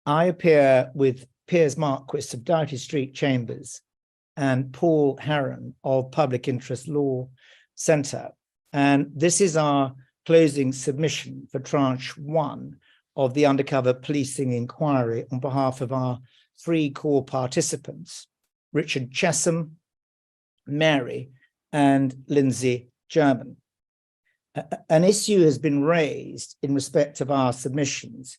I appear with Piers Marquis of Doughty Street Chambers and Paul Heron of Public Interest Law Centre. And this is our closing submission for Tranche 1 of the Undercover Policing Inquiry on behalf of our three core participants, Richard Chessum, Mary, and Lindsey German. An issue has been raised in respect of our submissions,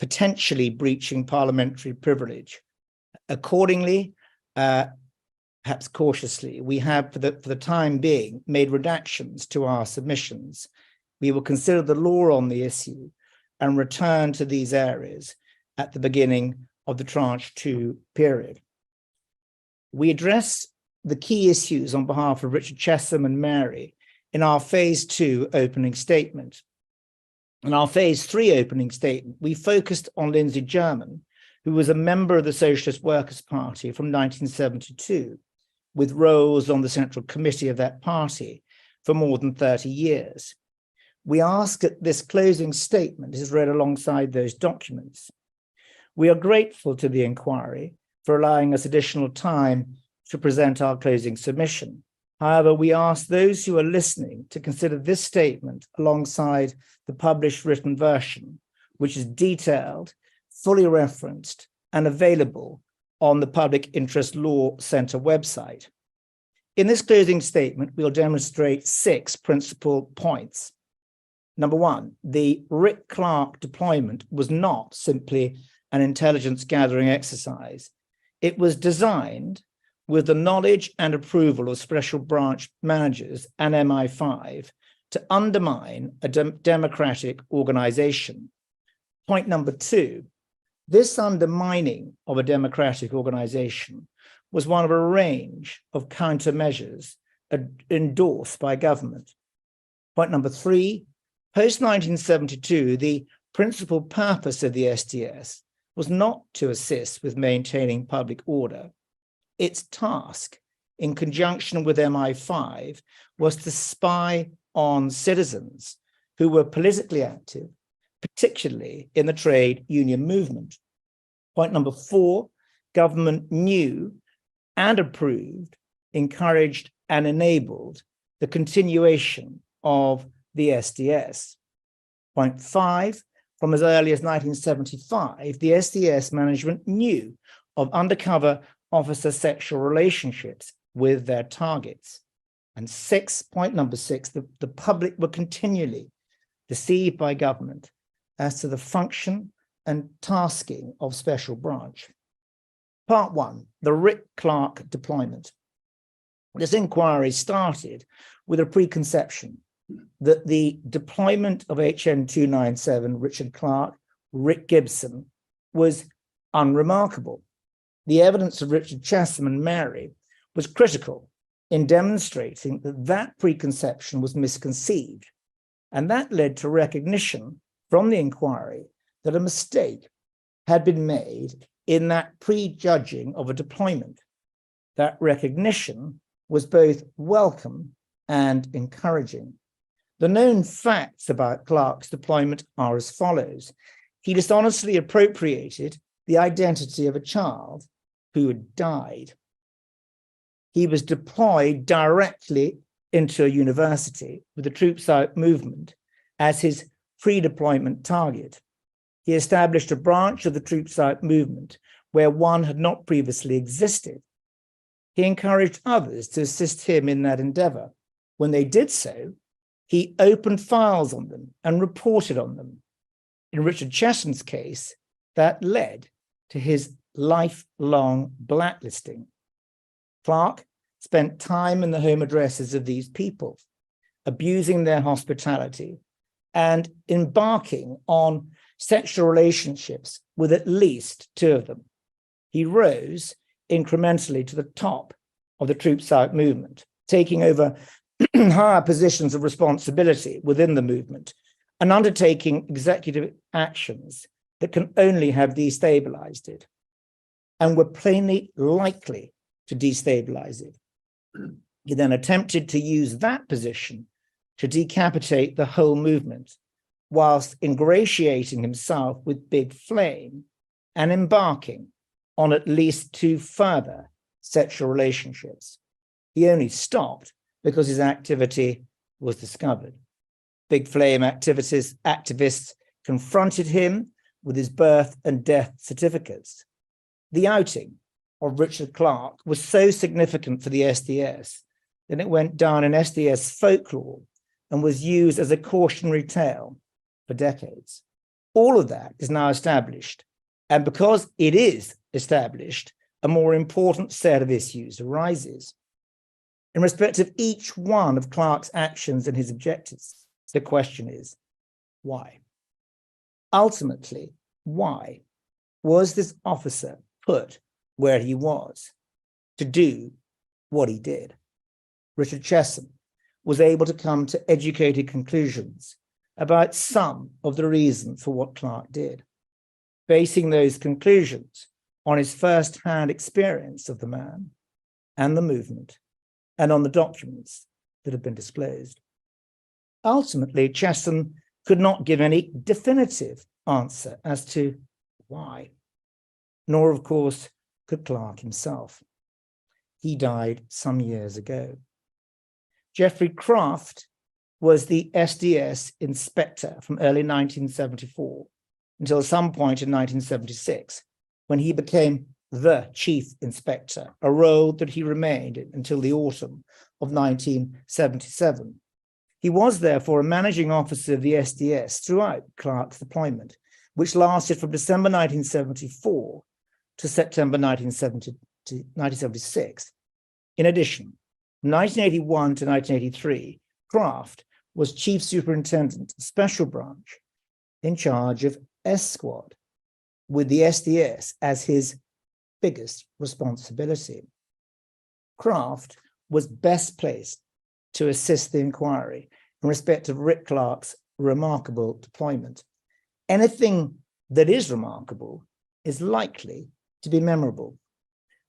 potentially breaching parliamentary privilege. Accordingly, perhaps cautiously, we have, for the time being, made redactions to our submissions. We will consider the law on the issue and return to these areas at the beginning of the Tranche 2 period. We address the key issues on behalf of Richard Chessum and Mary in our Phase 2 opening statement. In our Phase 3 opening statement, we focused on Lindsey German, who was a member of the Socialist Workers' Party from 1972, with roles on the Central Committee of that party for more than 30 years. We ask that this closing statement is read alongside those documents. We are grateful to the inquiry for allowing us additional time to present our closing submission. However, we ask those who are listening to consider this statement alongside the published written version, which is detailed, fully referenced, and available on the Public Interest Law Centre website. In this closing statement, we'll demonstrate 6 principal points. Number 1, the Rick Clark deployment was not simply an intelligence gathering exercise. It was designed with the knowledge and approval of special branch managers and MI5 to undermine a democratic organization. Point number 2, this undermining of a democratic organization was one of a range of countermeasures endorsed by government. Point number 3, post-1972, the principal purpose of the SDS was not to assist with maintaining public order. Its task, in conjunction with MI5, was to spy on citizens who were politically active, particularly in the trade union movement. Point number 4, government knew and approved, encouraged and enabled the continuation of the SDS. Point 5, from as early as 1975, the SDS management knew of undercover officer sexual relationships with their targets. And point number 6, the public were continually deceived by government as to the function and tasking of special branch. Part 1, the Rick Clark deployment. This inquiry started with a preconception that the deployment of HN 297, Richard Clark, Rick Gibson, was unremarkable. The evidence of Richard Chessum and Mary was critical in demonstrating that that preconception was misconceived, and that led to recognition from the inquiry that a mistake had been made in that prejudging of a deployment. That recognition was both welcome and encouraging. The known facts about Clark's deployment are as follows. He dishonestly appropriated the identity of a child who had died. He was deployed directly into a university with the Troops Out movement as his pre-deployment target. He established a branch of the Troops Out movement where one had not previously existed. He encouraged others to assist him in that endeavor. When they did so, he opened files on them and reported on them. In Richard Chessum's case, that led to his lifelong blacklisting. Clark spent time in the home addresses of these people, abusing their hospitality and embarking on sexual relationships with at least 2 of them. He rose incrementally to the top of the Troops Out movement, taking over higher positions of responsibility within the movement and undertaking executive actions that can only have destabilized it and were plainly likely to destabilize it. He then attempted to use that position to decapitate the whole movement, whilst ingratiating himself with Big Flame, and embarking on at least 2 further sexual relationships. He only stopped because his activity was discovered. Big Flame activists confronted him with his birth and death certificates. The outing of Richard Clarke was so significant for the SDS that it went down in SDS folklore and was used as a cautionary tale for decades. All of that is now established, and because it is established, a more important set of issues arises. In respect of each one of Clarke's actions and his objectives, the question is, why? Ultimately, why was this officer put where he was to do what he did? Richard Chessum was able to come to educated conclusions about some of the reasons for what Clarke did, basing those conclusions on his first-hand experience of the man and the movement, and on the documents that have been disclosed. Ultimately, Chessum could not give any definitive answer as to why, nor, of course, could Clarke himself. He died some years ago. Geoffrey Craft was the SDS inspector from early 1974 until some point in 1976, when he became the chief inspector, a role that he remained in until the autumn of 1977. He was therefore a managing officer of the SDS throughout Clarke's deployment, which lasted from December 1974 to September 1976. In addition, from 1981 to 1983, Craft was chief superintendent of Special Branch in charge of S Squad, with the SDS as his biggest responsibility. Craft was best placed to assist the inquiry in respect of Rick Clarke's remarkable deployment. Anything that is remarkable is likely to be memorable.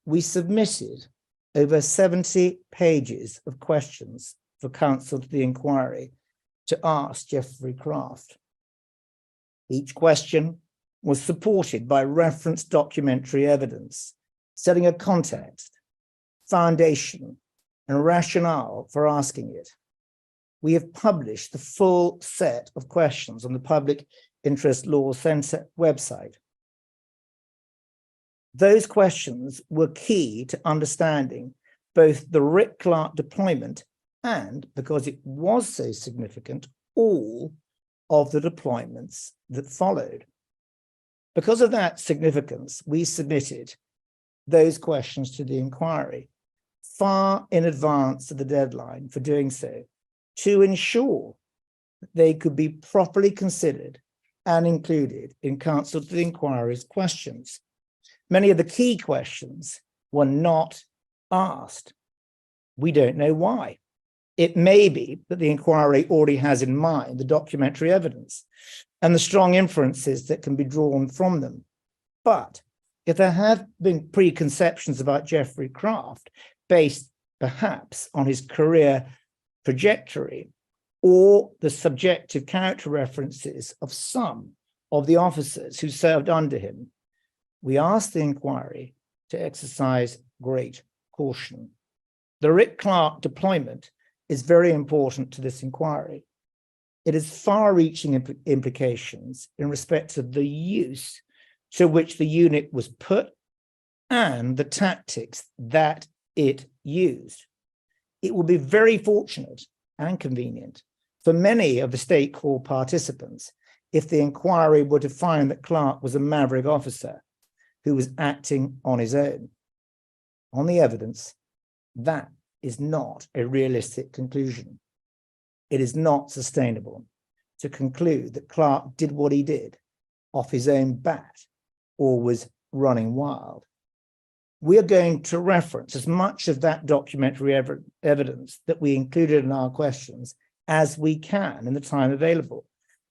We submitted over 70 pages of questions for counsel to the inquiry to ask Geoffrey Craft. Each question was supported by referenced documentary evidence, setting a context, foundation, and rationale for asking it. We have published the full set of questions on the Public Interest Law Centre website. Those questions were key to understanding both the Rick Clarke deployment and, because it was so significant, all of the deployments that followed. Because of that significance, we submitted those questions to the inquiry far in advance of the deadline for doing so, to ensure that they could be properly considered and included in counsel to the inquiry's questions. Many of the key questions were not asked. We don't know why. It may be that the inquiry already has in mind the documentary evidence and the strong inferences that can be drawn from them. But if there have been preconceptions about Geoffrey Craft, based perhaps on his career trajectory or the subjective character references of some of the officers who served under him, we asked the inquiry to exercise great caution. The Rick Clarke deployment is very important to this inquiry. It has far-reaching implications in respect of the use to which the unit was put and the tactics that it used. It will be very fortunate and convenient for many of the state corps participants if the inquiry were to find that Clarke was a maverick officer who was acting on his own. On the evidence, that is not a realistic conclusion. It is not sustainable to conclude that Clarke did what he did off his own bat or was running wild. We are going to reference as much of that documentary evidence that we included in our questions as we can in the time available.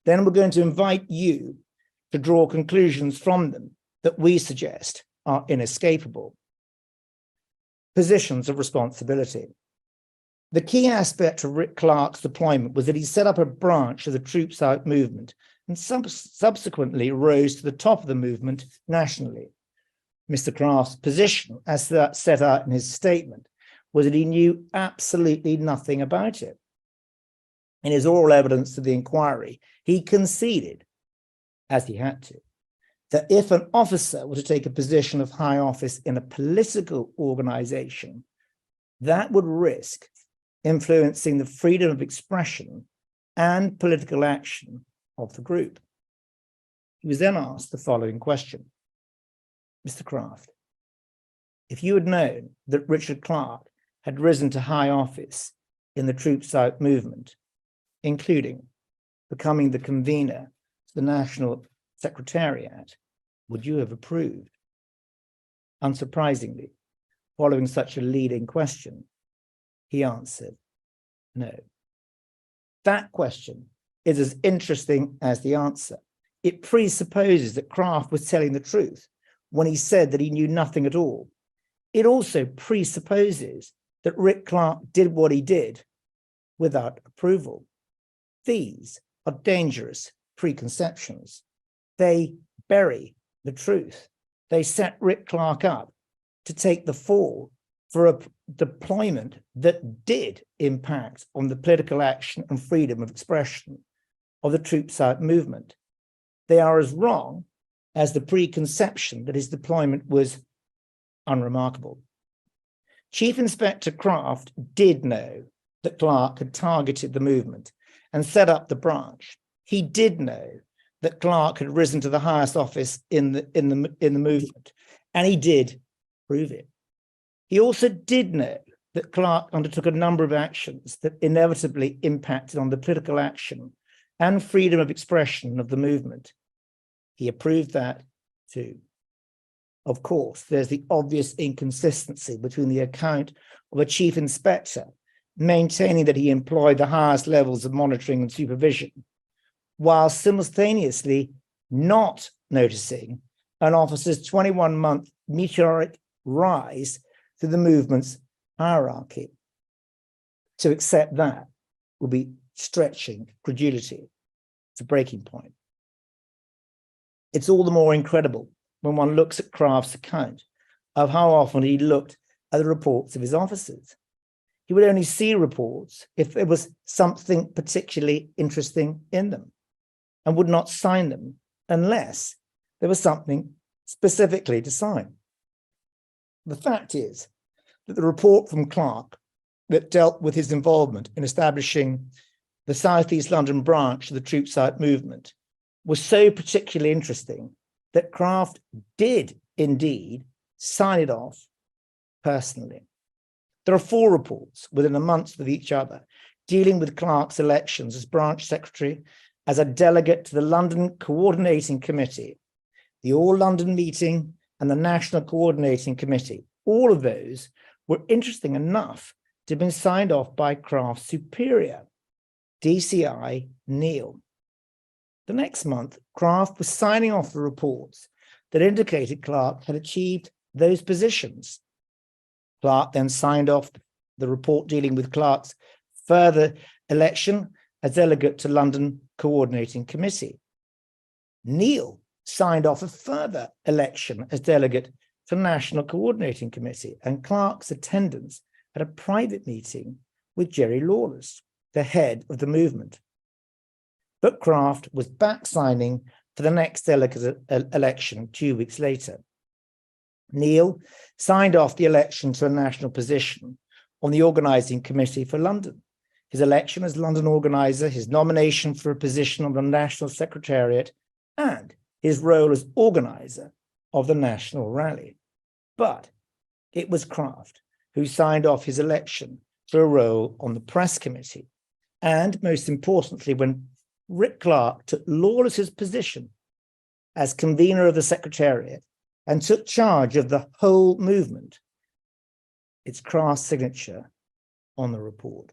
Then we're going to invite you to draw conclusions from them that we suggest are inescapable. Positions of responsibility. The key aspect of Rick Clarke's deployment was that he set up a branch of the Troops Out movement and subsequently rose to the top of the movement nationally. Mr. Craft's position, as set out in his statement, was that he knew absolutely nothing about it. In his oral evidence to the inquiry, he conceded, as he had to, that if an officer were to take a position of high office in a political organization, that would risk influencing the freedom of expression and political action of the group. He was then asked the following question: Mr. Craft, if you had known that Richard Clarke had risen to high office in the Troops Out movement, including becoming the convener to the National Secretariat, would you have approved? Unsurprisingly, following such a leading question, he answered, no. That question is as interesting as the answer. It presupposes that Craft was telling the truth when he said that he knew nothing at all. It also presupposes that Rick Clarke did what he did without approval. These are dangerous preconceptions. They bury the truth. They set Rick Clarke up to take the fall for a deployment that did impact on the political action and freedom of expression of the Troops Out movement. They are as wrong as the preconception that his deployment was unremarkable. Chief Inspector Craft did know that Clarke had targeted the movement and set up the branch. He did know that Clarke had risen to the highest office in the movement, and he did prove it. He also did know that Clarke undertook a number of actions that inevitably impacted on the political action and freedom of expression of the movement. He approved that too. Of course, there's the obvious inconsistency between the account of a chief inspector maintaining that he employed the highest levels of monitoring and supervision, while simultaneously not noticing an officer's 21-month meteoric rise through the movement's hierarchy. To accept that will be stretching credulity. It's a breaking point. It's all the more incredible when one looks at Craft's account of how often he looked at the reports of his officers. He would only see reports if there was something particularly interesting in them, and would not sign them unless there was something specifically to sign. The fact is that the report from Clarke that dealt with his involvement in establishing the South East London branch of the Troops Out movement was so particularly interesting that Craft did indeed sign it off personally. There are 4 reports within a month of each other dealing with Clarke's elections as branch secretary, as a delegate to the London Coordinating Committee, the All London Meeting, and the National Coordinating Committee. All of those were interesting enough to have been signed off by Craft's superior, DCI Neil. The next month, Craft was signing off the reports that indicated Clarke had achieved those positions. Clarke then signed off the report dealing with Clarke's further election as delegate to London Coordinating Committee. Neil signed off a further election as delegate to National Coordinating Committee, and Clarke's attendance at a private meeting with Jerry Lawless, the head of the movement. But Craft was back signing for the next delegate election 2 weeks later. Neil signed off the election to a national position on the organising committee for London, his election as London organiser, his nomination for a position on the National Secretariat, and his role as organiser of the national rally. But it was Craft who signed off his election to a role on the press committee. And most importantly, when Rick Clarke took Lawless's position as convener of the Secretariat and took charge of the whole movement, it's Craft's signature on the report.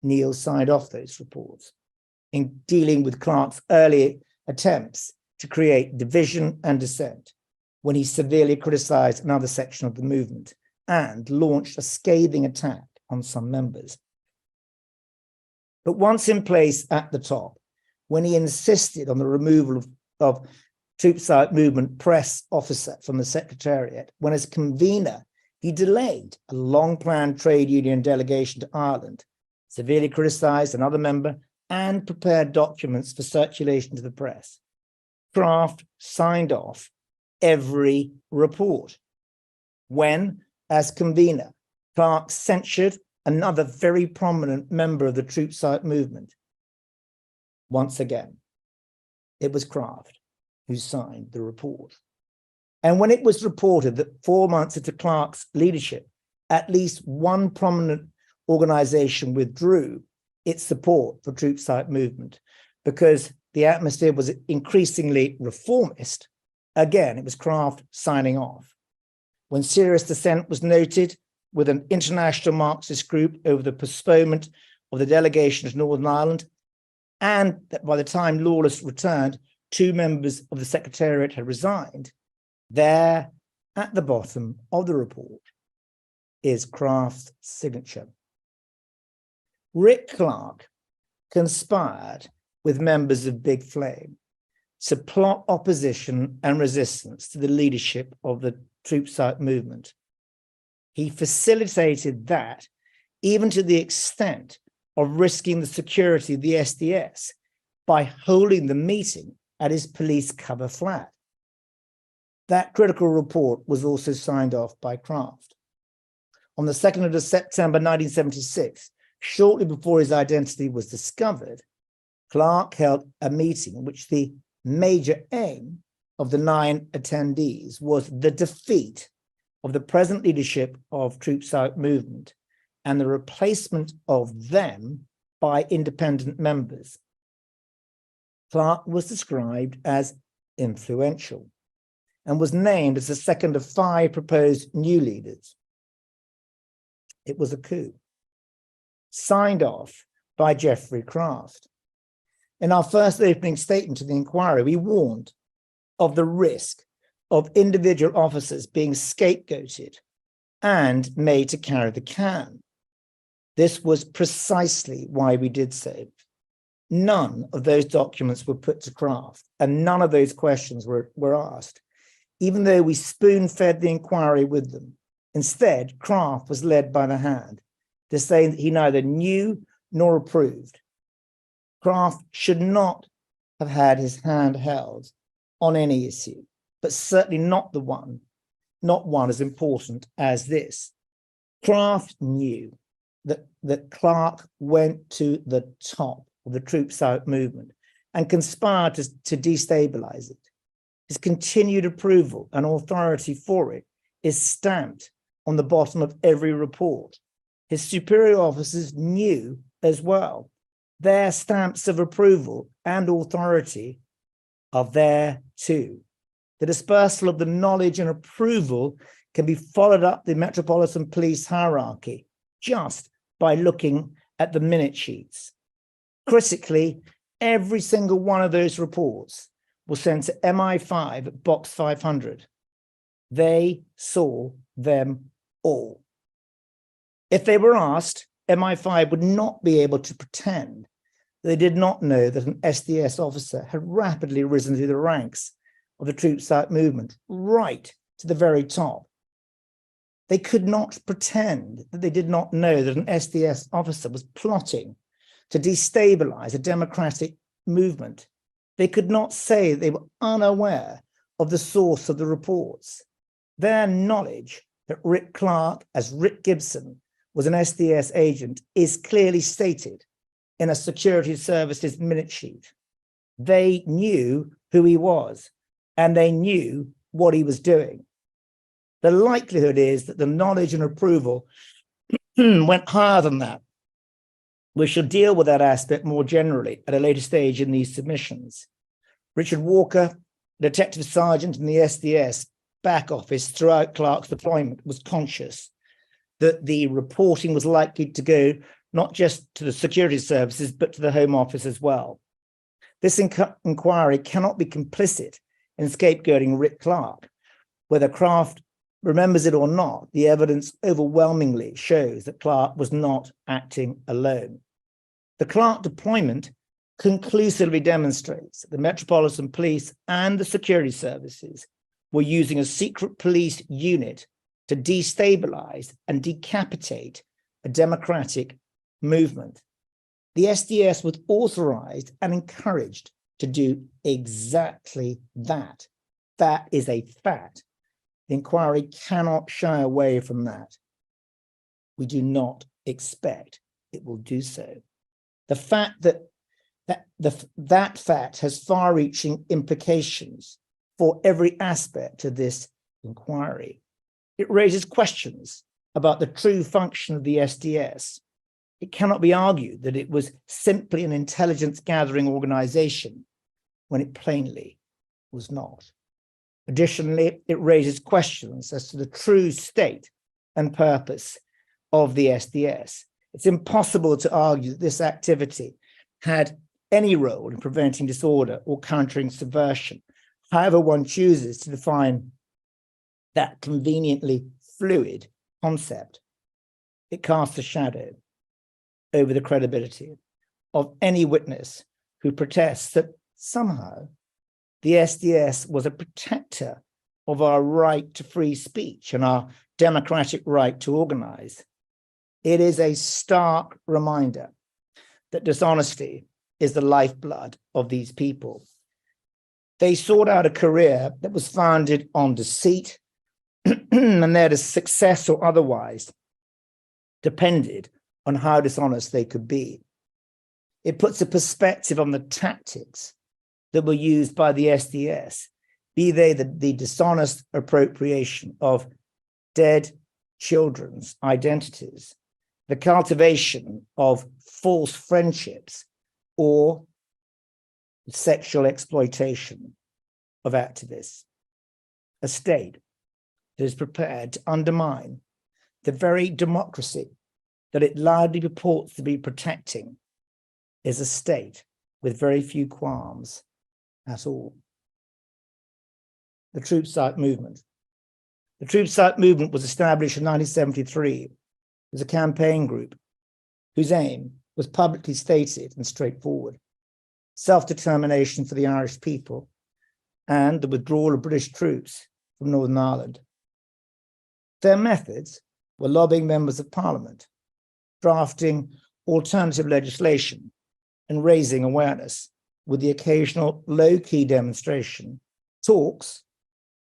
Neil signed off those reports in dealing with Clarke's early attempts to create division and dissent when he severely criticised another section of the movement and launched a scathing attack on some members. But once in place at the top, when he insisted on the removal of Troop Movement press officer from the Secretariat, when as convener, he delayed a long-planned trade union delegation to Ireland, severely criticised another member, and prepared documents for circulation to the press. Kraft signed off every report. When, as convener, Clark censured another very prominent member of the Troop Site movement. Once again, it was Kraft who signed the report. And when it was reported that 4 months into Clark's leadership, at least one prominent organization withdrew its support for Troop Site movement because the atmosphere was increasingly reformist, again, it was Kraft signing off. When serious dissent was noted with an international Marxist group over the postponement of the delegation to Northern Ireland, and that by the time Lawless returned, 2 members of the Secretariat had resigned, there at the bottom of the report is Kraft's signature. Rick Clark conspired with members of Big Flame to plot opposition and resistance to the leadership of the Troop Site movement. He facilitated that even to the extent of risking the security of the SDS by holding the meeting at his police cover flat. That critical report was also signed off by Kraft. On the 2nd of September 1976, shortly before his identity was discovered, Clark held a meeting in which the major aim of the 9 attendees was the defeat of the present leadership of Troop Site movement and the replacement of them by independent members. Clark was described as influential and was named as the second of 5 proposed new leaders. It was a coup, signed off by Geoffrey Kraft. In our first opening statement to the inquiry, we warned of the risk of individual officers being scapegoated and made to carry the can. This was precisely why we did so. None of those documents were put to Kraft, and none of those questions were asked, even though we spoon-fed the inquiry with them. Instead, Kraft was led by the hand to say that he neither knew nor approved. Kraft should not have had his hand held on any issue, but certainly not one as important as this. Kraft knew that Clark went to the top of the Troop Site movement and conspired to destabilize it. His continued approval and authority for it is stamped on the bottom of every report. His superior officers knew as well. Their stamps of approval and authority are there too. The dispersal of the knowledge and approval can be followed up the Metropolitan Police hierarchy just by looking at the minute sheets. Critically, every single one of those reports was sent to MI5 at box 500. They saw them all. If they were asked, MI5 would not be able to pretend they did not know that an SDS officer had rapidly risen through the ranks of the Troop Site movement, right to the very top. They could not pretend that they did not know that an SDS officer was plotting to destabilize a democratic movement. They could not say they were unaware of the source of the reports. Their knowledge that Rick Clark, as Rick Gibson, was an SDS agent is clearly stated in a security services minute sheet. They knew who he was, and they knew what he was doing. The likelihood is that the knowledge and approval went higher than that. We shall deal with that aspect more generally at a later stage in these submissions. Richard Walker, detective sergeant in the SDS back office throughout Clark's deployment, was conscious that the reporting was likely to go not just to the security services, but to the Home Office as well. This inquiry cannot be complicit in scapegoating Rick Clark. Whether Kraft remembers it or not, the evidence overwhelmingly shows that Clark was not acting alone. The Clark deployment conclusively demonstrates that the Metropolitan Police and the security services were using a secret police unit to destabilize and decapitate a democratic movement. The SDS was authorized and encouraged to do exactly that. That is a fact. The inquiry cannot shy away from that. We do not expect it will do so. The fact that fact has far-reaching implications for every aspect of this inquiry. It raises questions about the true function of the SDS. It cannot be argued that it was simply an intelligence-gathering organization when it plainly was not. Additionally, it raises questions as to the true state and purpose of the SDS. It's impossible to argue that this activity had any role in preventing disorder or countering subversion, however one chooses to define that conveniently fluid concept. It casts a shadow over the credibility of any witness who protests that somehow the SDS was a protector of our right to free speech and our democratic right to organize. It is a stark reminder that dishonesty is the lifeblood of these people. They sought out a career that was founded on deceit, and their success or otherwise depended on how dishonest they could be. It puts a perspective on the tactics that were used by the SDS, be they the dishonest appropriation of dead children's identities, the cultivation of false friendships, or sexual exploitation of activists. A state that is prepared to undermine the very democracy that it loudly purports to be protecting is a state with very few qualms at all. The Troop Site Movement. The Troop Site Movement was established in 1973 as a campaign group whose aim was publicly stated and straightforward: self-determination for the Irish people and the withdrawal of British troops from Northern Ireland. Their methods were lobbying members of Parliament, drafting alternative legislation, and raising awareness with the occasional low-key demonstration, talks,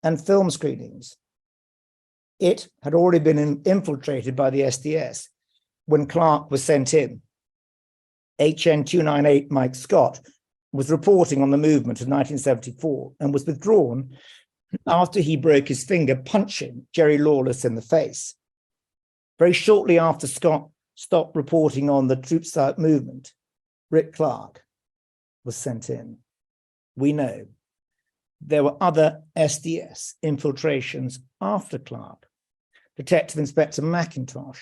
and film screenings. It had already been infiltrated by the SDS when Clark was sent in. HN 298 Mike Scott was reporting on the movement in 1974 and was withdrawn after he broke his finger punching Jerry Lawless in the face. Very shortly after Scott stopped reporting on the Troop Site Movement, Rick Clark was sent in. We know there were other SDS infiltrations after Clark. Detective Inspector McIntosh,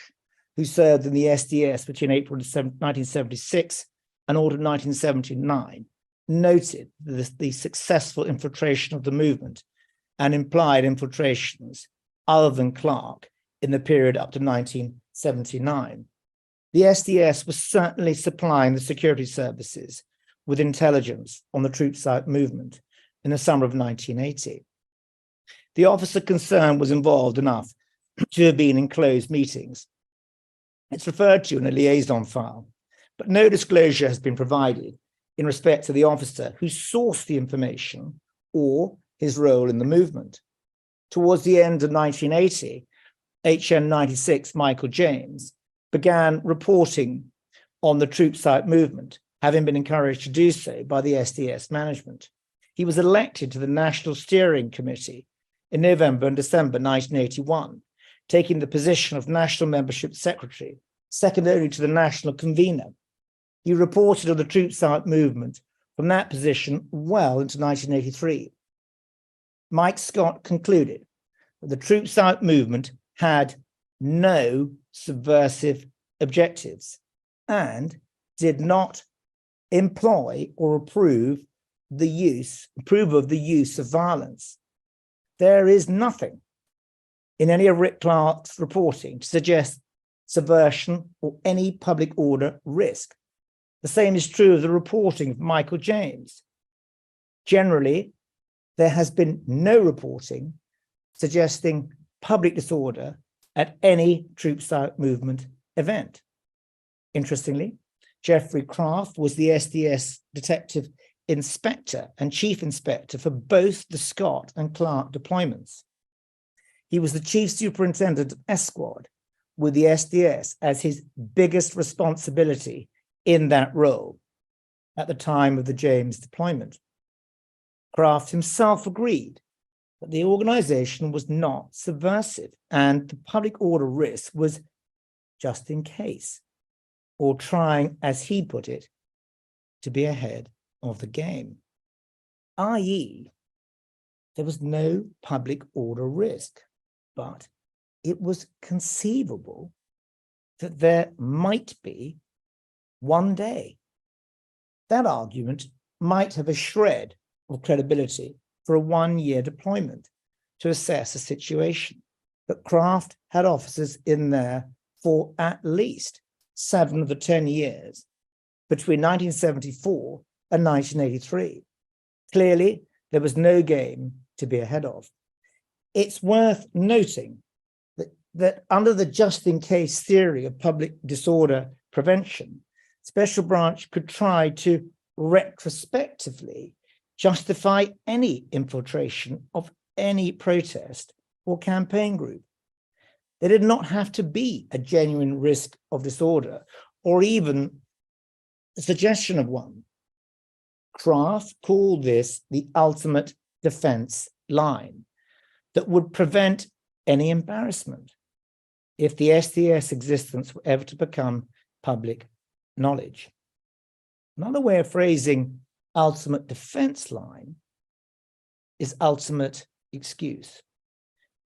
who served in the SDS between April 1976 and autumn 1979, noted the successful infiltration of the movement and implied infiltrations other than Clark in the period up to 1979. The SDS was certainly supplying the security services with intelligence on the Troop Site Movement in the summer of 1980. The officer concerned was involved enough to have been in closed meetings. It's referred to in a liaison file, but no disclosure has been provided in respect to the officer who sourced the information or his role in the movement. Towards the end of 1980, HN 96 Michael James began reporting on the Troop Site Movement, having been encouraged to do so by the SDS management. He was elected to the National Steering Committee in November and December 1981, taking the position of National Membership Secretary, second only to the National Convener. He reported on the Troop Site Movement from that position well into 1983. Mike Scott concluded that the Troop Site Movement had no subversive objectives and did not employ or approve of the use of violence. There is nothing in any of Rick Clark's reporting to suggest subversion or any public order risk. The same is true of the reporting of Michael James. Generally, there has been no reporting suggesting public disorder at any Troops Out movement event. Interestingly, Geoffrey Craft was the SDS detective inspector and chief inspector for both the Scott and Clark deployments. He was the chief superintendent of Esquad, with the SDS as his biggest responsibility in that role at the time of the James deployment. Craft himself agreed that the organization was not subversive and the public order risk was just in case, or trying, as he put it, to be ahead of the game, i.e., there was no public order risk, but it was conceivable that there might be one day. That argument might have a shred of credibility for a one-year deployment to assess a situation, but Craft had officers in there for at least 7 of the 10 years between 1974 and 1983. Clearly, there was no game to be ahead of. It's worth noting that under the just-in-case theory of public disorder prevention, Special Branch could try to retrospectively justify any infiltration of any protest or campaign group. There did not have to be a genuine risk of disorder or even a suggestion of one. Craft called this the ultimate defense line that would prevent any embarrassment if the SDS existence were ever to become public knowledge. Another way of phrasing ultimate defense line is ultimate excuse.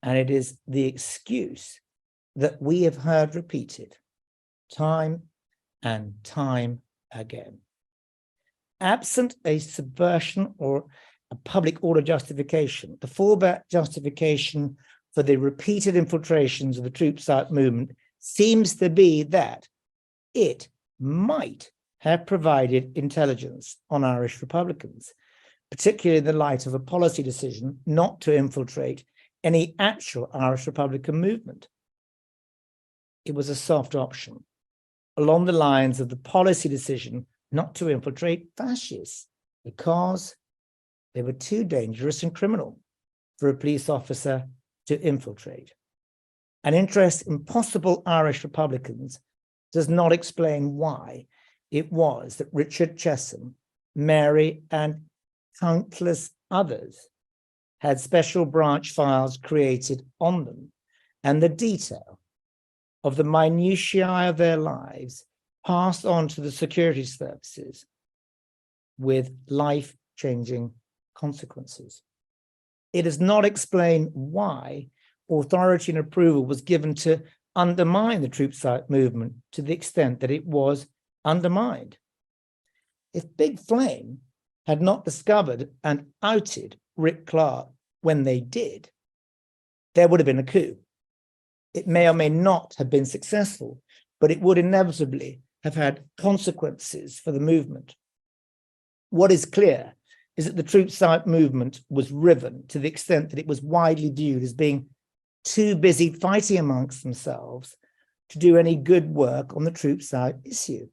And it is the excuse that we have heard repeated time and time again. Absent a subversion or a public order justification, the fallback justification for the repeated infiltrations of the Troops Out movement seems to be that it might have provided intelligence on Irish Republicans, particularly in the light of a policy decision not to infiltrate any actual Irish Republican movement. It was a soft option, along the lines of the policy decision not to infiltrate fascists because they were too dangerous and criminal for a police officer to infiltrate. An interest in possible Irish Republicans does not explain why it was that Richard Chessum, Mary, and countless others had Special Branch files created on them, and the detail of the minutiae of their lives passed on to the security services with life-changing consequences. It does not explain why authority and approval was given to undermine the Troops Out movement to the extent that it was undermined. If Big Flame had not discovered and outed Rick Clark when they did, there would have been a coup. It may or may not have been successful, but it would inevitably have had consequences for the movement. What is clear is that the Troops Out movement was riven to the extent that it was widely viewed as being too busy fighting amongst themselves to do any good work on the Troops Out issue.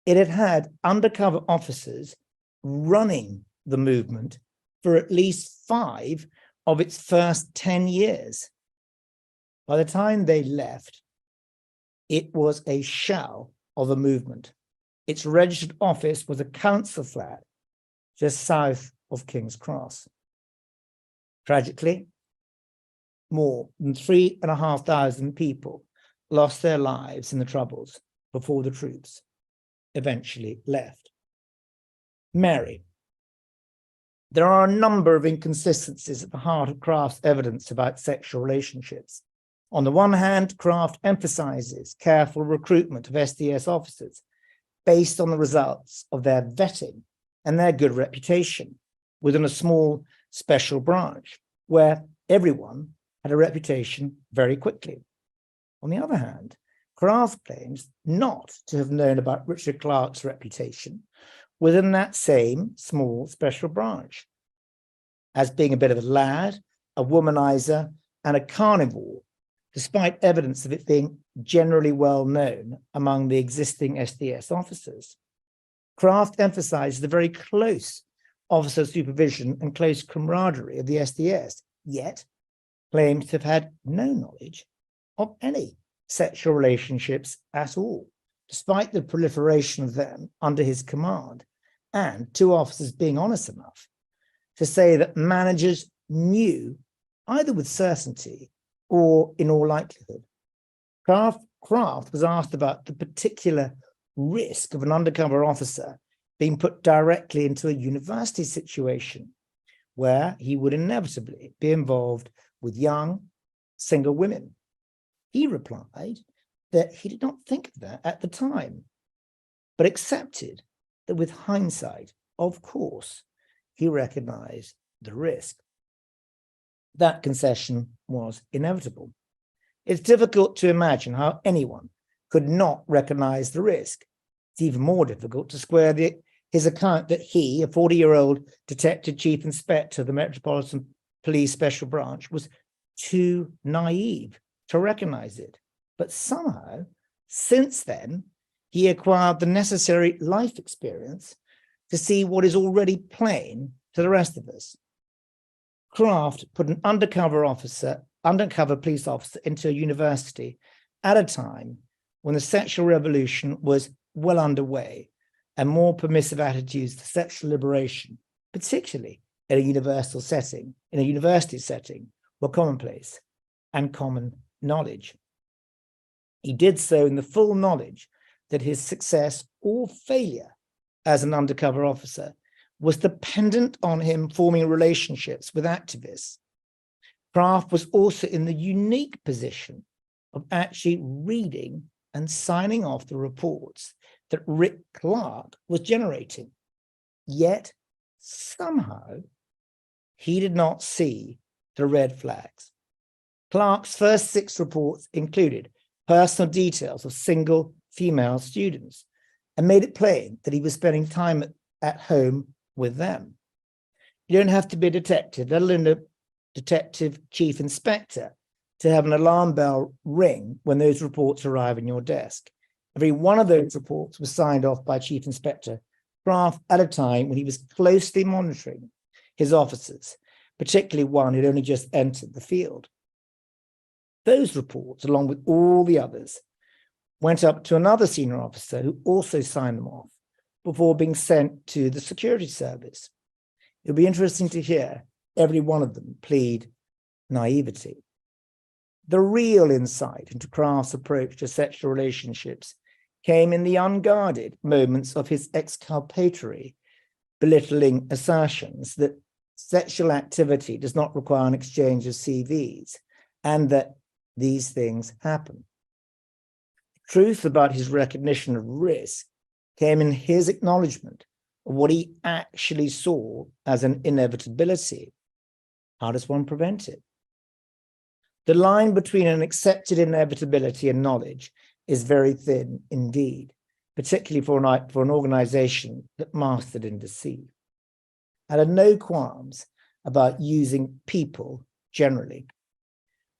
It had had undercover officers running the movement for at least 5 of its first 10 years. By the time they left, it was a shell of a movement. Its registered office was a council flat just south of King's Cross. Tragically, more than 3,500 people lost their lives in the Troubles before the troops eventually left. Mary. There are a number of inconsistencies at the heart of Craft's evidence about sexual relationships. On the one hand, Craft emphasizes careful recruitment of SDS officers based on the results of their vetting and their good reputation within a small special branch where everyone had a reputation very quickly. On the other hand, Kraft claims not to have known about Richard Clarke's reputation within that same small special branch, as being a bit of a lad, a womanizer, and a carnivore, despite evidence of it being generally well known among the existing SDS officers. Kraft emphasizes the very close officer supervision and close camaraderie of the SDS, yet claims to have had no knowledge of any sexual relationships at all, despite the proliferation of them under his command, and two officers being honest enough to say that managers knew, either with certainty or in all likelihood. Kraft was asked about the particular risk of an undercover officer being put directly into a university situation where he would inevitably be involved with young, single women. He replied that he did not think of that at the time, but accepted that with hindsight, of course, he recognized the risk. That concession was inevitable. It's difficult to imagine how anyone could not recognize the risk. It's even more difficult to square his account that he, a 40-year-old detective chief inspector of the Metropolitan Police Special Branch, was too naive to recognize it. But somehow, since then, he acquired the necessary life experience to see what is already plain to the rest of us. Kraft put an undercover police officer into a university at a time when the sexual revolution was well underway and more permissive attitudes to sexual liberation, particularly in a university setting, were commonplace and common knowledge. He did so in the full knowledge that his success or failure as an undercover officer was dependent on him forming relationships with activists. Kraft was also in the unique position of actually reading and signing off the reports that Rick Clarke was generating. Yet, somehow, he did not see the red flags. Clarke's first 6 reports included personal details of single female students and made it plain that he was spending time at home with them. You don't have to be a detective, let alone a detective chief inspector, to have an alarm bell ring when those reports arrive on your desk. Every one of those reports was signed off by Chief Inspector Kraft at a time when he was closely monitoring his officers, particularly one who'd only just entered the field. Those reports, along with all the others, went up to another senior officer who also signed them off before being sent to the security service. It'll be interesting to hear every one of them plead naivety. The real insight into Kraft's approach to sexual relationships came in the unguarded moments of his exculpatory, belittling assertions that sexual activity does not require an exchange of CVs and that these things happen. The truth about his recognition of risk came in his acknowledgement of what he actually saw as an inevitability. How does one prevent it? The line between an accepted inevitability and knowledge is very thin indeed, particularly for an organization that mastered in deceit. I had no qualms about using people generally.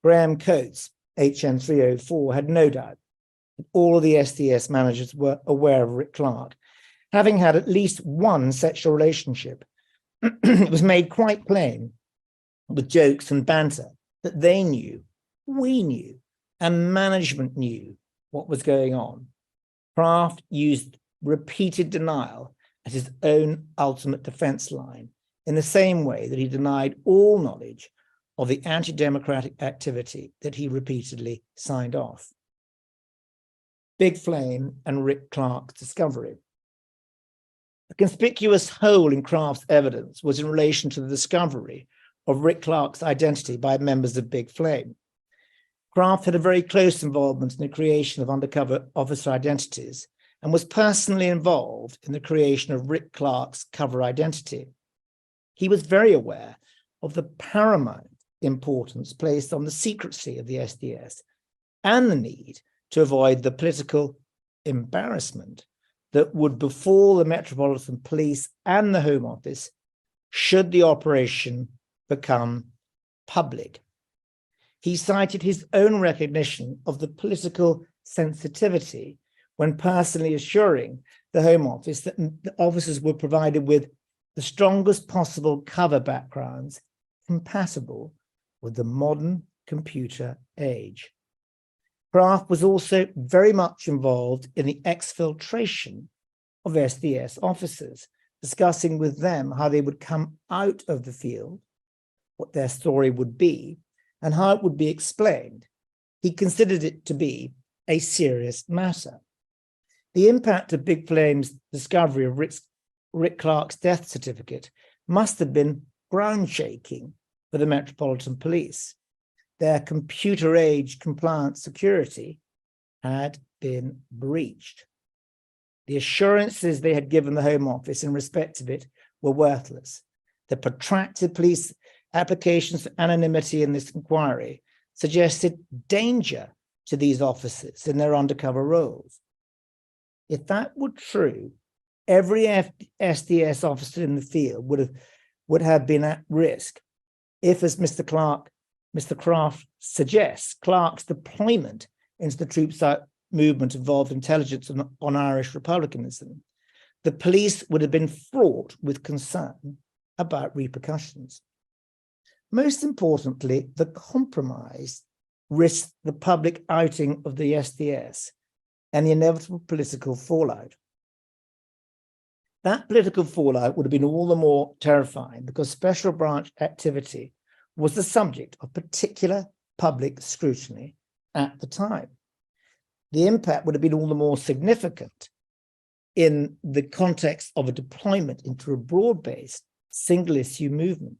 Graham Coates, HN 304, had no doubt that all of the SDS managers were aware of Rick Clarke, having had at least one sexual relationship. It was made quite plain with jokes and banter that they knew, we knew, and management knew what was going on. Kraft used repeated denial as his own ultimate defense line, in the same way that he denied all knowledge of the anti-democratic activity that he repeatedly signed off. Big Flame and Rick Clarke's discovery. A conspicuous hole in Kraft's evidence was in relation to the discovery of Rick Clarke's identity by members of Big Flame. Kraft had a very close involvement in the creation of undercover officer identities and was personally involved in the creation of Rick Clarke's cover identity. He was very aware of the paramount importance placed on the secrecy of the SDS and the need to avoid the political embarrassment that would befall the Metropolitan Police and the Home Office should the operation become public. He cited his own recognition of the political sensitivity when personally assuring the Home Office that the officers were provided with the strongest possible cover backgrounds compatible with the modern computer age. Kraft was also very much involved in the exfiltration of SDS officers, discussing with them how they would come out of the field, what their story would be, and how it would be explained. He considered it to be a serious matter. The impact of Big Flame's discovery of Rick Clark's death certificate must have been ground-shaking for the Metropolitan Police. Their computer-age compliant security had been breached. The assurances they had given the Home Office in respect of it were worthless. The protracted police applications for anonymity in this inquiry suggested danger to these officers in their undercover roles. If that were true, every SDS officer in the field would have been at risk if, as Mr. Kraft suggests, Clark's deployment into the troops out movement involved intelligence on Irish republicanism. The police would have been fraught with concern about repercussions. Most importantly, the compromise risked the public outing of the SDS and the inevitable political fallout. That political fallout would have been all the more terrifying because special branch activity was the subject of particular public scrutiny at the time. The impact would have been all the more significant in the context of a deployment into a broad-based single-issue movement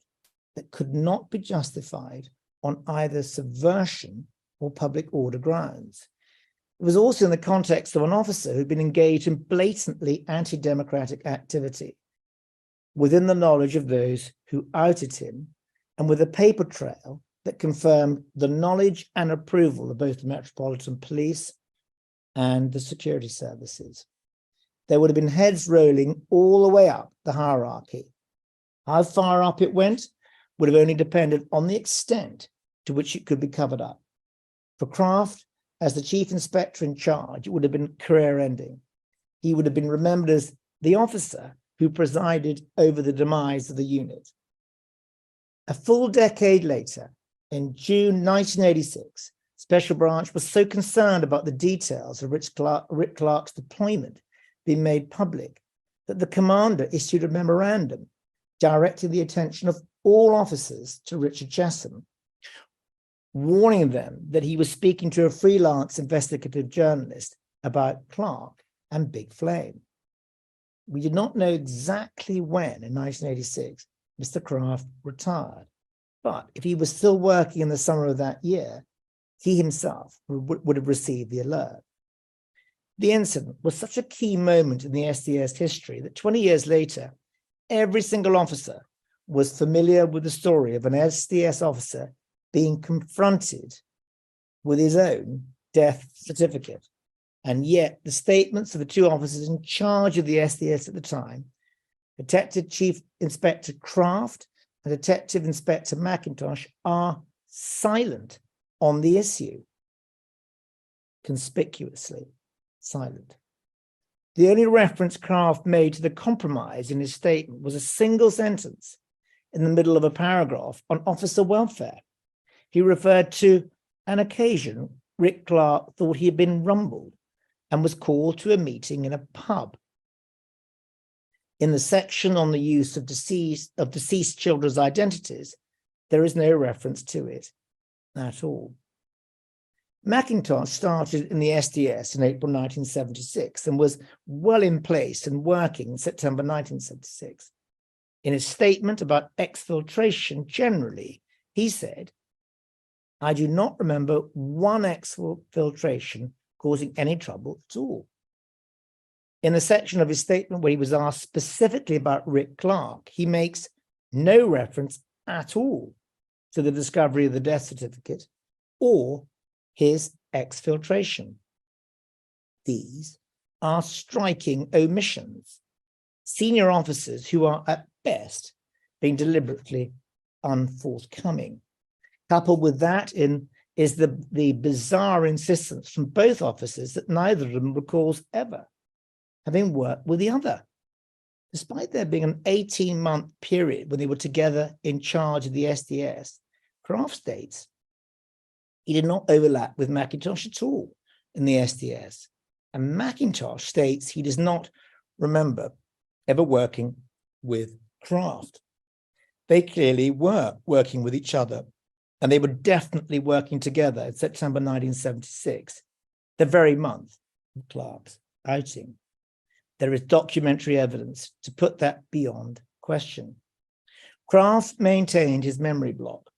that could not be justified on either subversion or public order grounds. It was also in the context of an officer who'd been engaged in blatantly anti-democratic activity within the knowledge of those who outed him and with a paper trail that confirmed the knowledge and approval of both the Metropolitan Police and the security services. There would have been heads rolling all the way up the hierarchy. How far up it went would have only depended on the extent to which it could be covered up. For Kraft, as the chief inspector in charge, it would have been career-ending. He would have been remembered as the officer who presided over the demise of the unit. A full decade later, in June 1986, Special Branch was so concerned about the details of Rick Clark's deployment being made public that the commander issued a memorandum directing the attention of all officers to Richard Chessum, warning them that he was speaking to a freelance investigative journalist about Clark and Big Flame. We did not know exactly when in 1986 Mr. Kraft retired, but if he was still working in the summer of that year, he himself would have received the alert. The incident was such a key moment in the SDS history that 20 years later, every single officer was familiar with the story of an SDS officer being confronted with his own death certificate. And yet the statements of the two officers in charge of the SDS at the time, Detective Chief Inspector Kraft and Detective Inspector McIntosh, are silent on the issue. Conspicuously silent. The only reference Kraft made to the compromise in his statement was a single sentence in the middle of a paragraph on officer welfare. He referred to an occasion Rick Clark thought he had been rumbled and was called to a meeting in a pub. In the section on the use of deceased children's identities, there is no reference to it at all. McIntosh started in the SDS in April 1976 and was well in place and working in September 1976. In his statement about exfiltration generally, he said, "I do not remember one exfiltration causing any trouble at all." In the section of his statement where he was asked specifically about Rick Clark, he makes no reference at all to the discovery of the death certificate or his exfiltration. these are striking omissions. Senior officers who are at best being deliberately unforthcoming. Coupled with that is the bizarre insistence from both officers that neither of them recalls ever having worked with the other. Despite there being an 18-month period when they were together in charge of the SDS, Kraft states he did not overlap with Mackintosh at all in the SDS. And Mackintosh states he does not remember ever working with Kraft. They clearly were working with each other, and they were definitely working together in September 1976, the very month of Clark's outing. There is documentary evidence to put that beyond question. Kraft maintained his memory block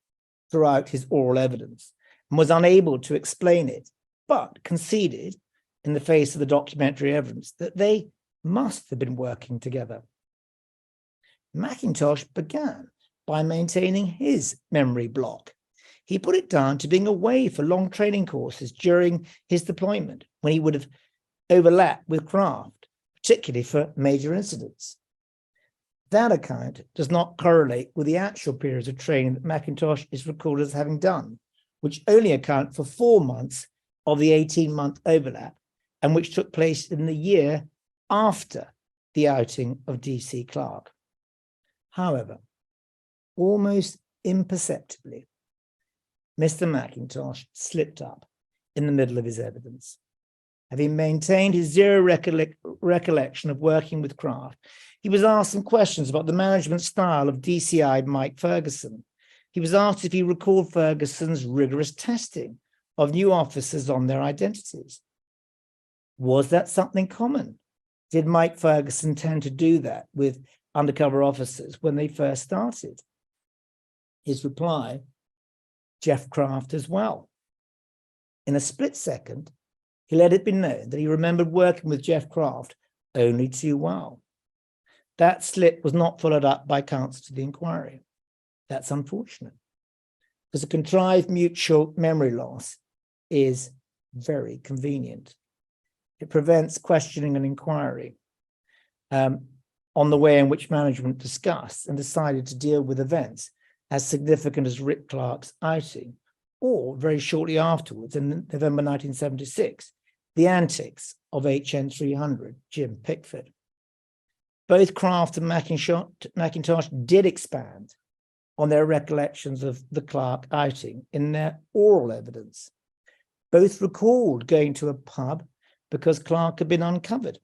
throughout his oral evidence and was unable to explain it, but conceded in the face of the documentary evidence that they must have been working together. Mackintosh began by maintaining his memory block. He put it down to being away for long training courses during his deployment when he would have overlapped with Kraft, particularly for major incidents. That account does not correlate with the actual periods of training that Mackintosh is recorded as having done, which only account for 4 months of the 18-month overlap, and which took place in the year after the outing of DC Clark. However, almost imperceptibly, Mr. Mackintosh slipped up in the middle of his evidence. Having maintained his zero recollection of working with Kraft, he was asked some questions about the management style of DCI Mike Ferguson. He was asked if he recalled Ferguson's rigorous testing of new officers on their identities. Was that something common? Did Mike Ferguson tend to do that with undercover officers when they first started? His reply, Jeff Kraft as well. In a split second, he let it be known that he remembered working with Jeff Kraft only too well. That slip was not followed up by counsel to the inquiry. That's unfortunate, because a contrived mutual memory loss is very convenient. It prevents questioning an inquiry on the way in which management discussed and decided to deal with events as significant as Rick Clark's outing, or very shortly afterwards, in November 1976, the antics of HN 300, Jim Pickford. Both Kraft and Mackintosh did expand on their recollections of the Clark outing in their oral evidence. Both recalled going to a pub because Clark had been uncovered.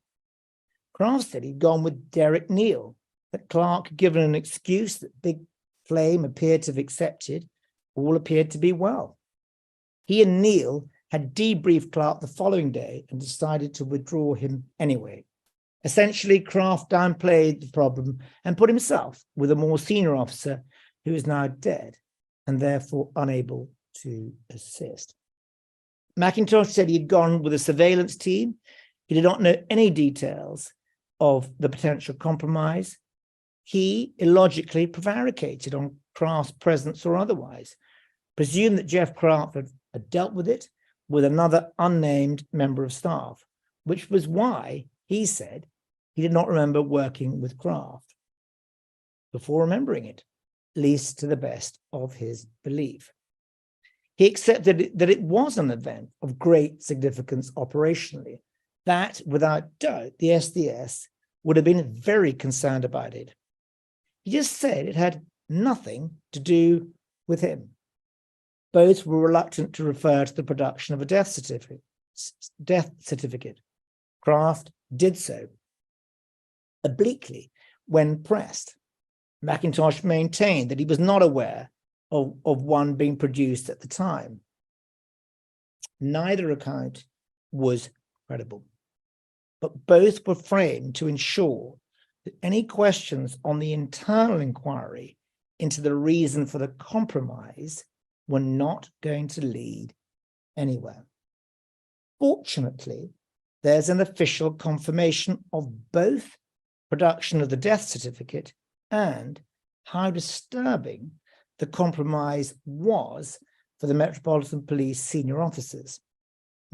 Kraft said he'd gone with Derek Neal, that Clark had given an excuse that Big Flame appeared to have accepted. All appeared to be well. He and Neal had debriefed Clark the following day and decided to withdraw him anyway. Essentially, Kraft downplayed the problem and put himself with a more senior officer who is now dead and therefore unable to assist. Mackintosh said he had gone with a surveillance team. He did not know any details of the potential compromise. He illogically prevaricated on Kraft's presence or otherwise, presumed that Jeff Kraft had dealt with it with another unnamed member of staff, which was why he said he did not remember working with Kraft before remembering it, at least to the best of his belief. He accepted that it was an event of great significance operationally, that without doubt the SDS would have been very concerned about it. He just said it had nothing to do with him. Both were reluctant to refer to the production of a death certificate. Kraft did so obliquely when pressed. Mackintosh maintained that he was not aware of one being produced at the time. Neither account was credible, but both were framed to ensure that any questions on the internal inquiry into the reason for the compromise were not going to lead anywhere. Fortunately, there's an official confirmation of both production of the death certificate and how disturbing the compromise was for the Metropolitan Police senior officers.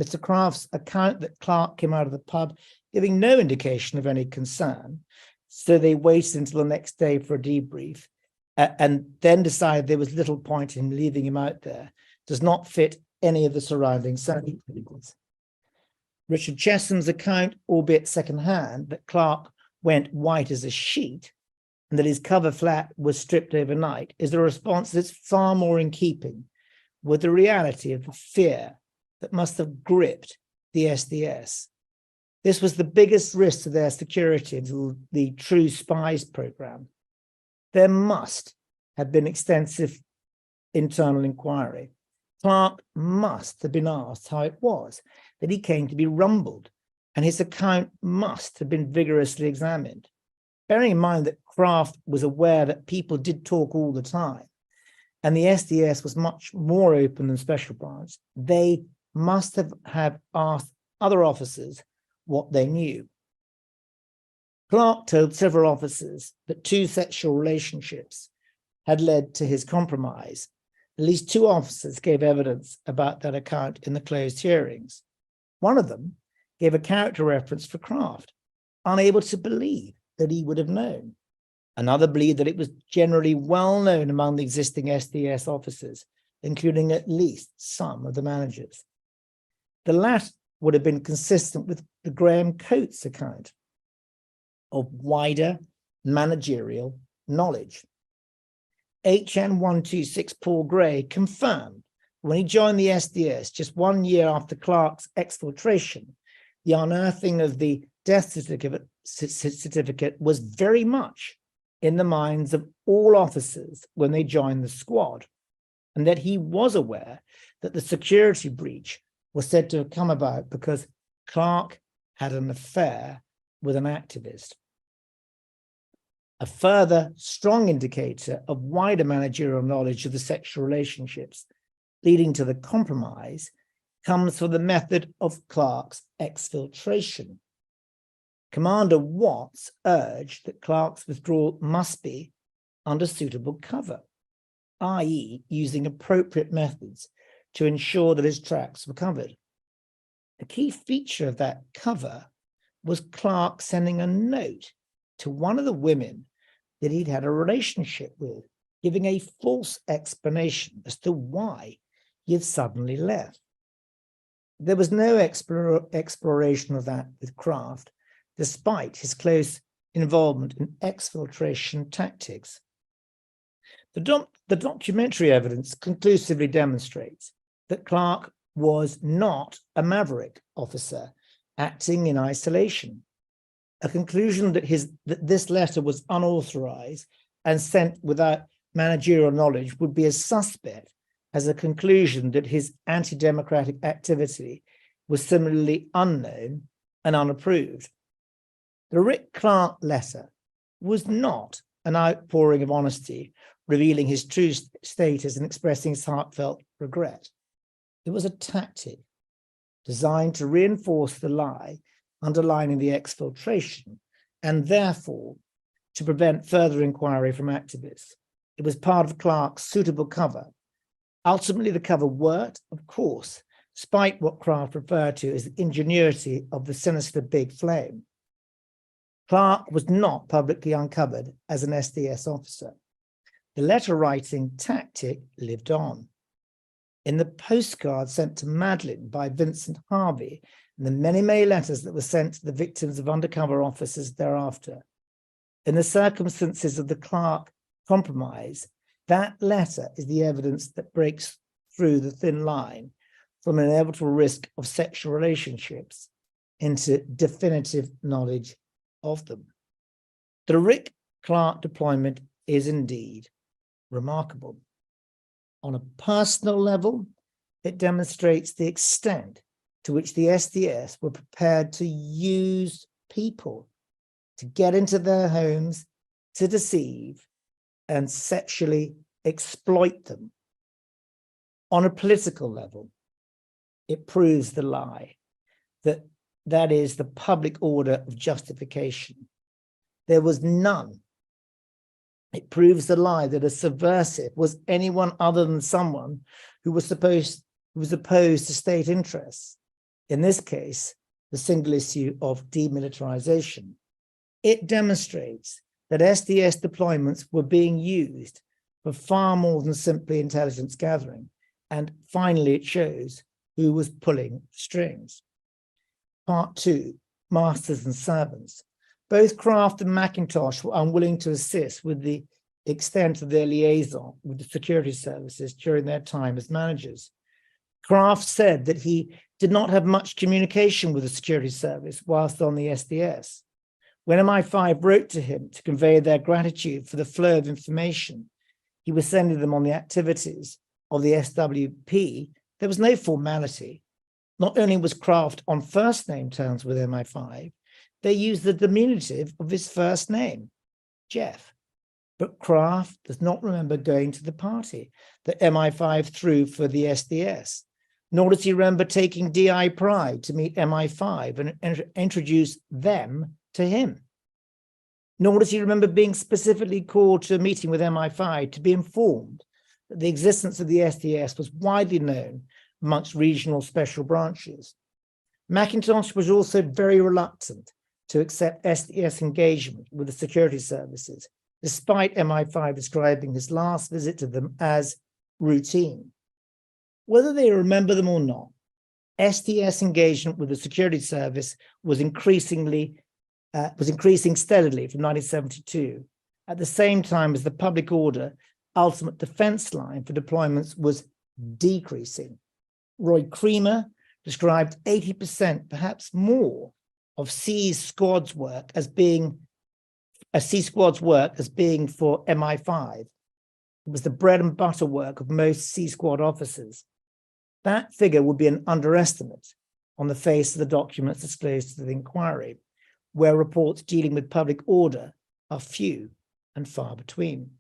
Mr. Craft's account that Clark came out of the pub giving no indication of any concern, so they waited until the next day for a debrief and then decided there was little point in leaving him out there, does not fit any of the surrounding circumstances. Richard Chessum's account, albeit second-hand, that Clark went white as a sheet and that his cover flat was stripped overnight is a response that's far more in keeping with the reality of the fear that must have gripped the SDS. This was the biggest risk to their security until the True Spies program. There must have been extensive internal inquiry. Clark must have been asked how it was that he came to be rumbled, and his account must have been vigorously examined. Bearing in mind that Craft was aware that people did talk all the time, and the SDS was much more open than Special Branch, they must have asked other officers what they knew. Clark told several officers that 2 sexual relationships had led to his compromise. At least 2 officers gave evidence about that account in the closed hearings. One of them gave a character reference for Craft, unable to believe that he would have known. Another believed that it was generally well known among the existing SDS officers, including at least some of the managers. The latter would have been consistent with the Graham Coates account of wider managerial knowledge. HN 126 Paul Gray confirmed when he joined the SDS just 1 year after Clark's exfiltration, the unearthing of the death certificate was very much in the minds of all officers when they joined the squad, and that he was aware that the security breach was said to have come about because Clark had an affair with an activist. A further strong indicator of wider managerial knowledge of the sexual relationships leading to the compromise comes from the method of Clark's exfiltration. Commander Watts urged that Clark's withdrawal must be under suitable cover, i.e., using appropriate methods to ensure that his tracks were covered. A key feature of that cover was Clark sending a note to one of the women that he'd had a relationship with, giving a false explanation as to why he had suddenly left. There was no exploration of that with Craft, despite his close involvement in exfiltration tactics. The documentary evidence conclusively demonstrates that Clark was not a maverick officer acting in isolation. A conclusion that this letter was unauthorized and sent without managerial knowledge would be as suspect as a conclusion that his anti-democratic activity was similarly unknown and unapproved. The Rick Clark letter was not an outpouring of honesty, revealing his true status and expressing his heartfelt regret. It was a tactic designed to reinforce the lie underlining the exfiltration and therefore to prevent further inquiry from activists. It was part of Clark's suitable cover. Ultimately, the cover worked, of course, despite what Craft referred to as the ingenuity of the sinister big flame. Clark was not publicly uncovered as an SDS officer. The letter-writing tactic lived on. In the postcard sent to Madeline by Vincent Harvey, and the many letters that were sent to the victims of undercover officers thereafter, in the circumstances of the Clark compromise, that letter is the evidence that breaks through the thin line from an inevitable risk of sexual relationships into definitive knowledge of them. The Rick Clark deployment is indeed remarkable. On a personal level, it demonstrates the extent to which the SDS were prepared to use people to get into their homes, to deceive and sexually exploit them. On a political level, it proves the lie that is the public order of justification. There was none. It proves the lie that a subversive was anyone other than someone who was opposed to state interests. in this case, the single issue of demilitarization. It demonstrates that SDS deployments were being used for far more than simply intelligence gathering. And finally, it shows who was pulling strings. Part 2, masters and servants. Both Kraft and McIntosh were unwilling to assist with the extent of their liaison with the security services during their time as managers. Kraft said that he did not have much communication with the security service whilst on the SDS. When MI5 wrote to him to convey their gratitude for the flow of information he was sending them on the activities of the SWP, there was no formality. Not only was Kraft on first name terms with MI5, they used the diminutive of his first name, Jeff. But Kraft does not remember going to the party that MI5 threw for the SDS, nor does he remember taking DI Pride to meet MI5 and introduce them to him. Nor does he remember being specifically called to a meeting with MI5 to be informed that the existence of the SDS was widely known amongst regional special branches. McIntosh was also very reluctant to accept SDS engagement with the security services, despite MI5 describing his last visit to them as routine. Whether they remember them or not, SDS engagement with the security service was increasing steadily from 1972, at the same time as the public order ultimate defense line for deployments was decreasing. Roy Creamer described 80%, perhaps more, of C Squad's work as being for MI5. It was the bread and butter work of most C Squad officers. That figure would be an underestimate on the face of the documents disclosed to the inquiry, where reports dealing with public order are few and far between.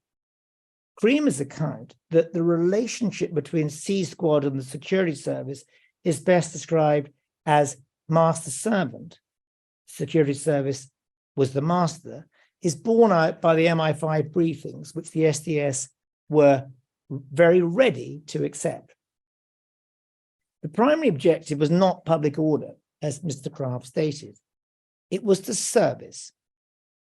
Creamer's account that the relationship between C Squad and the security service is best described as master-servant. Security service was the master, is borne out by the MI5 briefings, which the SDS were very ready to accept. The primary objective was not public order, as Mr. Kraft stated. It was the service.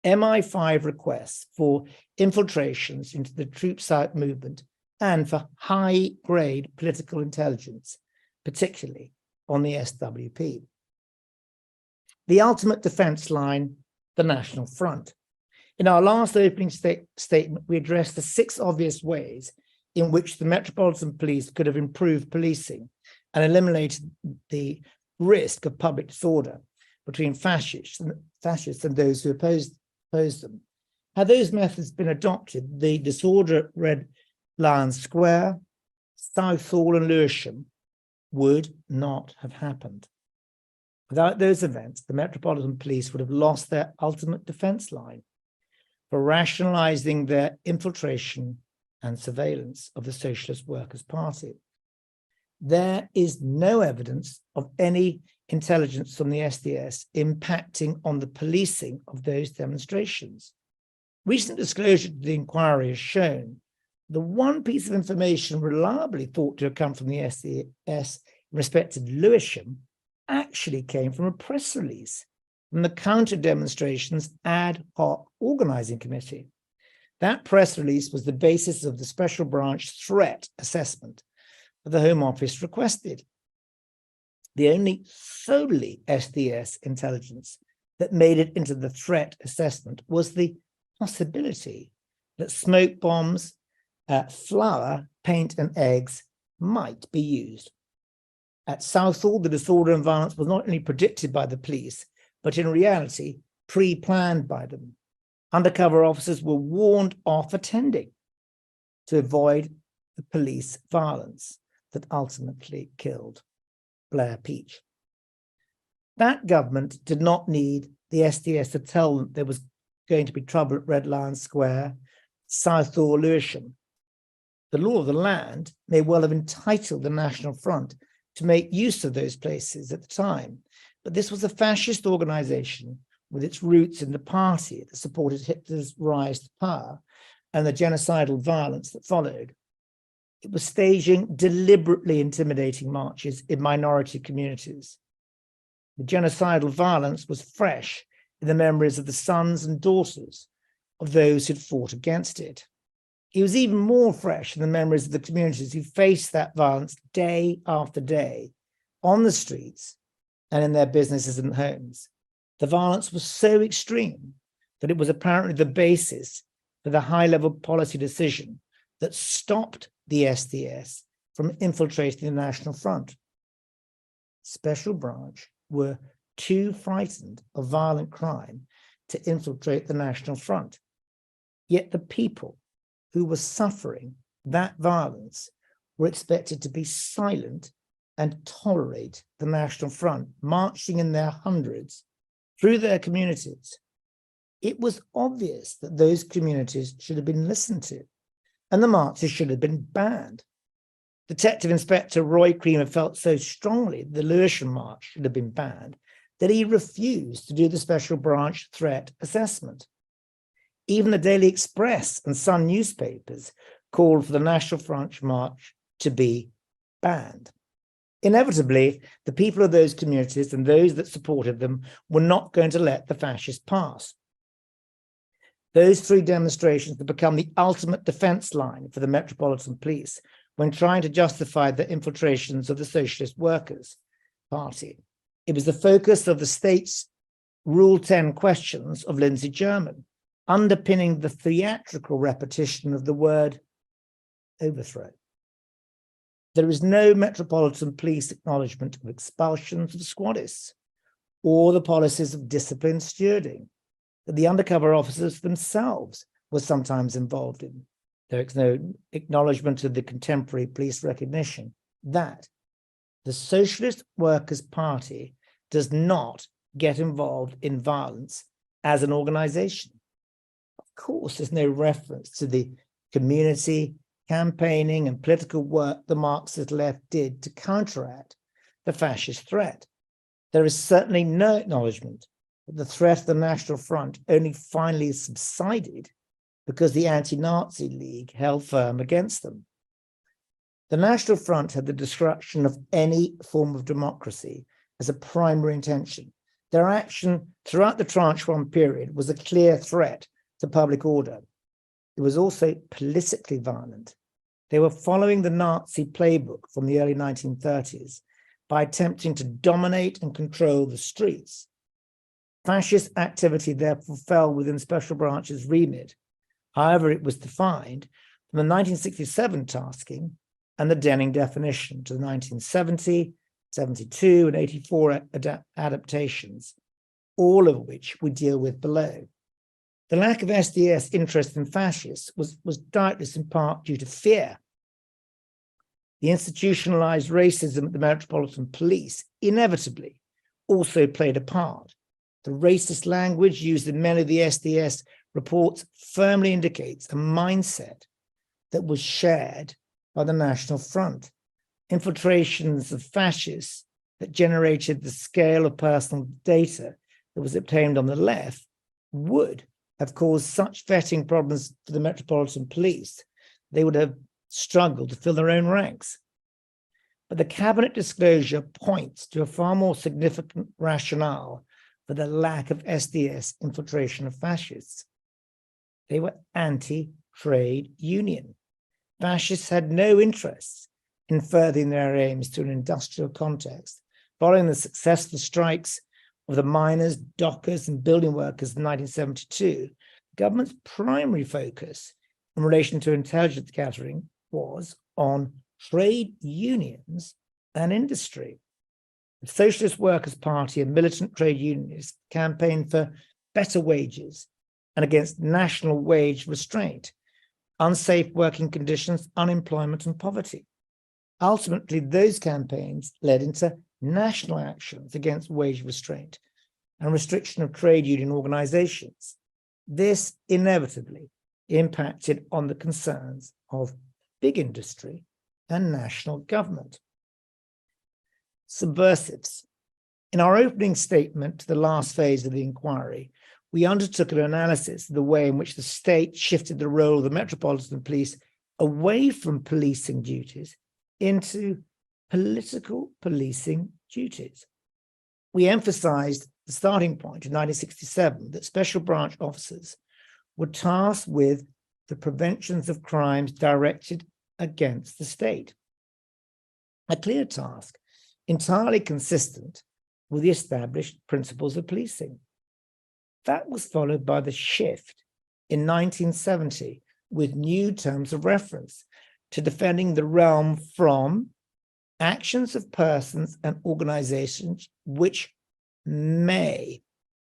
MI5 requests for infiltrations into the Troops Out movement and for high-grade political intelligence, particularly on the SWP. The ultimate defense line, the National Front. In our last opening statement, we addressed the 6 obvious ways in which the Metropolitan Police could have improved policing and eliminated the risk of public disorder between fascists and those who opposed them. Had those methods been adopted, the disorder at Red Lion Square, Southall and Lewisham would not have happened. Without those events, the Metropolitan Police would have lost their ultimate defense line for rationalizing their infiltration and surveillance of the Socialist Workers' Party. There is no evidence of any intelligence from the SDS impacting on the policing of those demonstrations. Recent disclosure to the inquiry has shown the one piece of information reliably thought to have come from the SDS in respect to Lewisham actually came from a press release from the Counter Demonstrations Ad Hoc Organizing Committee. That press release was the basis of the special branch threat assessment that the Home Office requested. The only solely SDS intelligence that made it into the threat assessment was the possibility that smoke bombs, flour, paint, and eggs might be used. At Southall, the disorder and violence was not only predicted by the police, but in reality, pre-planned by them. Undercover officers were warned off attending to avoid the police violence that ultimately killed Blair Peach. That government did not need the SDS to tell them there was going to be trouble at Red Lion Square, Southall, Lewisham. The law of the land may well have entitled the National Front to make use of those places at the time, but this was a fascist organization with its roots in the party that supported Hitler's rise to power and the genocidal violence that followed. It was staging deliberately intimidating marches in minority communities. The genocidal violence was fresh in the memories of the sons and daughters of those who'd fought against it. It was even more fresh in the memories of the communities who faced that violence day after day on the streets and in their businesses and homes. The violence was so extreme that it was apparently the basis for the high-level policy decision that stopped the SDS from infiltrating the National Front. Special Branch were too frightened of violent crime to infiltrate the National Front. Yet the people who were suffering that violence were expected to be silent and tolerate the National Front marching in their hundreds through their communities. It was obvious that those communities should have been listened to, and the marches should have been banned. Detective Inspector Roy Creamer felt so strongly the Lewisham March should have been banned that he refused to do the Special Branch threat assessment. Even the Daily Express and Sun newspapers called for the National Front March to be banned. Inevitably, the people of those communities and those that supported them were not going to let the fascists pass. Those three demonstrations had become the ultimate defense line for the Metropolitan Police when trying to justify the infiltrations of the Socialist Workers' Party. It was the focus of the state's Rule 10 questions of Lindsey German, underpinning the theatrical repetition of the word overthrow. There is no Metropolitan Police acknowledgement of expulsions of squadists or the policies of discipline stewarding that the undercover officers themselves were sometimes involved in. There is no acknowledgement of the contemporary police recognition that the Socialist Workers' Party does not get involved in violence as an organization. Of course, there's no reference to the community, campaigning and political work the Marxist left did to counteract the fascist threat. There is certainly no acknowledgement that the threat of the National Front only finally subsided because the Anti-Nazi League held firm against them. The National Front had the destruction of any form of democracy as a primary intention. Their action throughout the Tranche 1 period was a clear threat to public order. It was also politically violent. They were following the Nazi playbook from the early 1930s by attempting to dominate and control the streets. Fascist activity therefore fell within Special Branch's remit. However, it was defined from the 1967 tasking and the Denning definition to the 1970, 72, and 84 adaptations, all of which we deal with below. The lack of SDS interest in fascists was doubtless in part due to fear. The institutionalized racism at the Metropolitan Police inevitably also played a part. The racist language used in many of the SDS reports firmly indicates a mindset that was shared by the National Front. Infiltrations of fascists that generated the scale of personal data that was obtained on the left would have caused such vetting problems for the Metropolitan Police, they would have struggled to fill their own ranks. But the cabinet disclosure points to a far more significant rationale for the lack of SDS infiltration of fascists. They were anti-trade union. Fascists had no interest in furthering their aims to an industrial context. Following the successful strikes of the miners, dockers, and building workers in 1972, the government's primary focus in relation to intelligence gathering was on trade unions and industry. The Socialist Workers' Party and militant trade unionists campaigned for better wages and against national wage restraint, unsafe working conditions, unemployment, and poverty. Ultimately, those campaigns led into national actions against wage restraint and restriction of trade union organizations. This inevitably impacted on the concerns of big industry and national government. Subversives. In our opening statement to the last phase of the inquiry, we undertook an analysis of the way in which the state shifted the role of the Metropolitan Police away from policing duties into political policing duties. we emphasised the starting point in 1967 that special branch officers were tasked with the preventions of crimes directed against the state. A clear task, entirely consistent with the established principles of policing. That was followed by the shift in 1970 with new terms of reference to defending the realm from actions of persons and organizations which may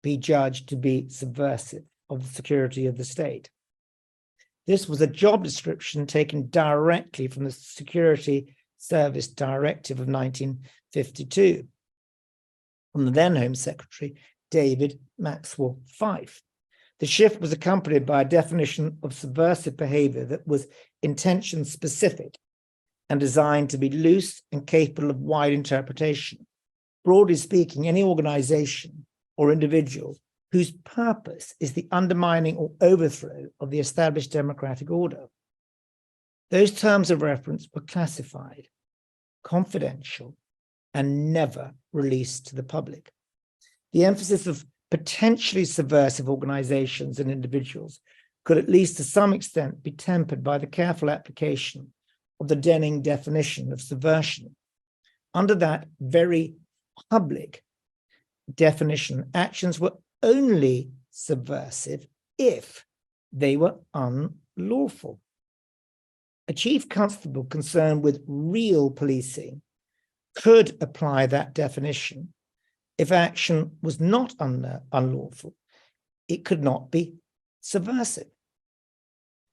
be judged to be subversive of the security of the state. This was a job description taken directly from the Security Service Directive of 1952 from the then Home Secretary, David Maxwell Fyfe. The shift was accompanied by a definition of subversive behavior that was intention specific and designed to be loose and capable of wide interpretation. Broadly speaking, any organization or individual whose purpose is the undermining or overthrow of the established democratic order. Those terms of reference were classified, confidential, and never released to the public. The emphasis of potentially subversive organizations and individuals could at least to some extent be tempered by the careful application of the Denning definition of subversion. Under that very public definition, actions were only subversive if they were unlawful. A chief constable concerned with real policing could apply that definition. If action was not unlawful, it could not be subversive.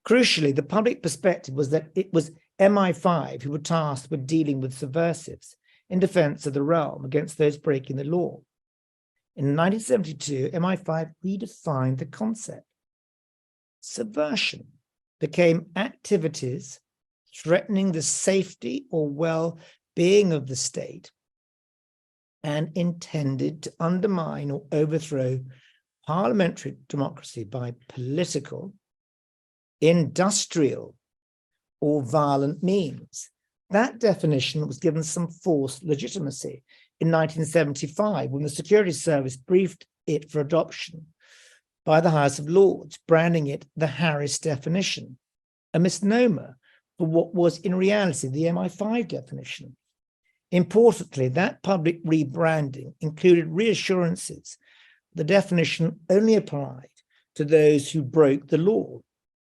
Crucially, the public perspective was that it was MI5 who were tasked with dealing with subversives in defense of the realm against those breaking the law. In 1972, MI5 redefined the concept. Subversion became activities threatening the safety or well-being of the state and intended to undermine or overthrow parliamentary democracy by political, industrial, or violent means. That definition was given some forced legitimacy in 1975 when the Security Service briefed it for adoption by the House of Lords, branding it the Harris definition, a misnomer for what was in reality the MI5 definition. Importantly, that public rebranding included reassurances the definition only applied to those who broke the law,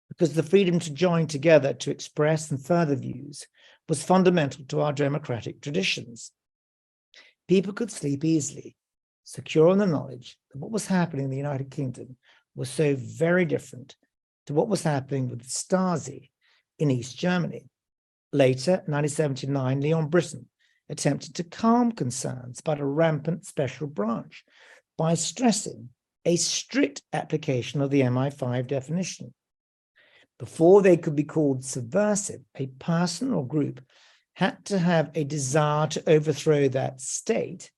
because the freedom to join together to express and further views was fundamental to our democratic traditions. People could sleep easily, secure in the knowledge that what was happening in the United Kingdom was so very different to what was happening with the Stasi in East Germany. Later, in 1979, Leon Brittan attempted to calm concerns about a rampant special branch by stressing a strict application of the MI5 definition. Before they could be called subversive, a person or group had to have a desire to overthrow that state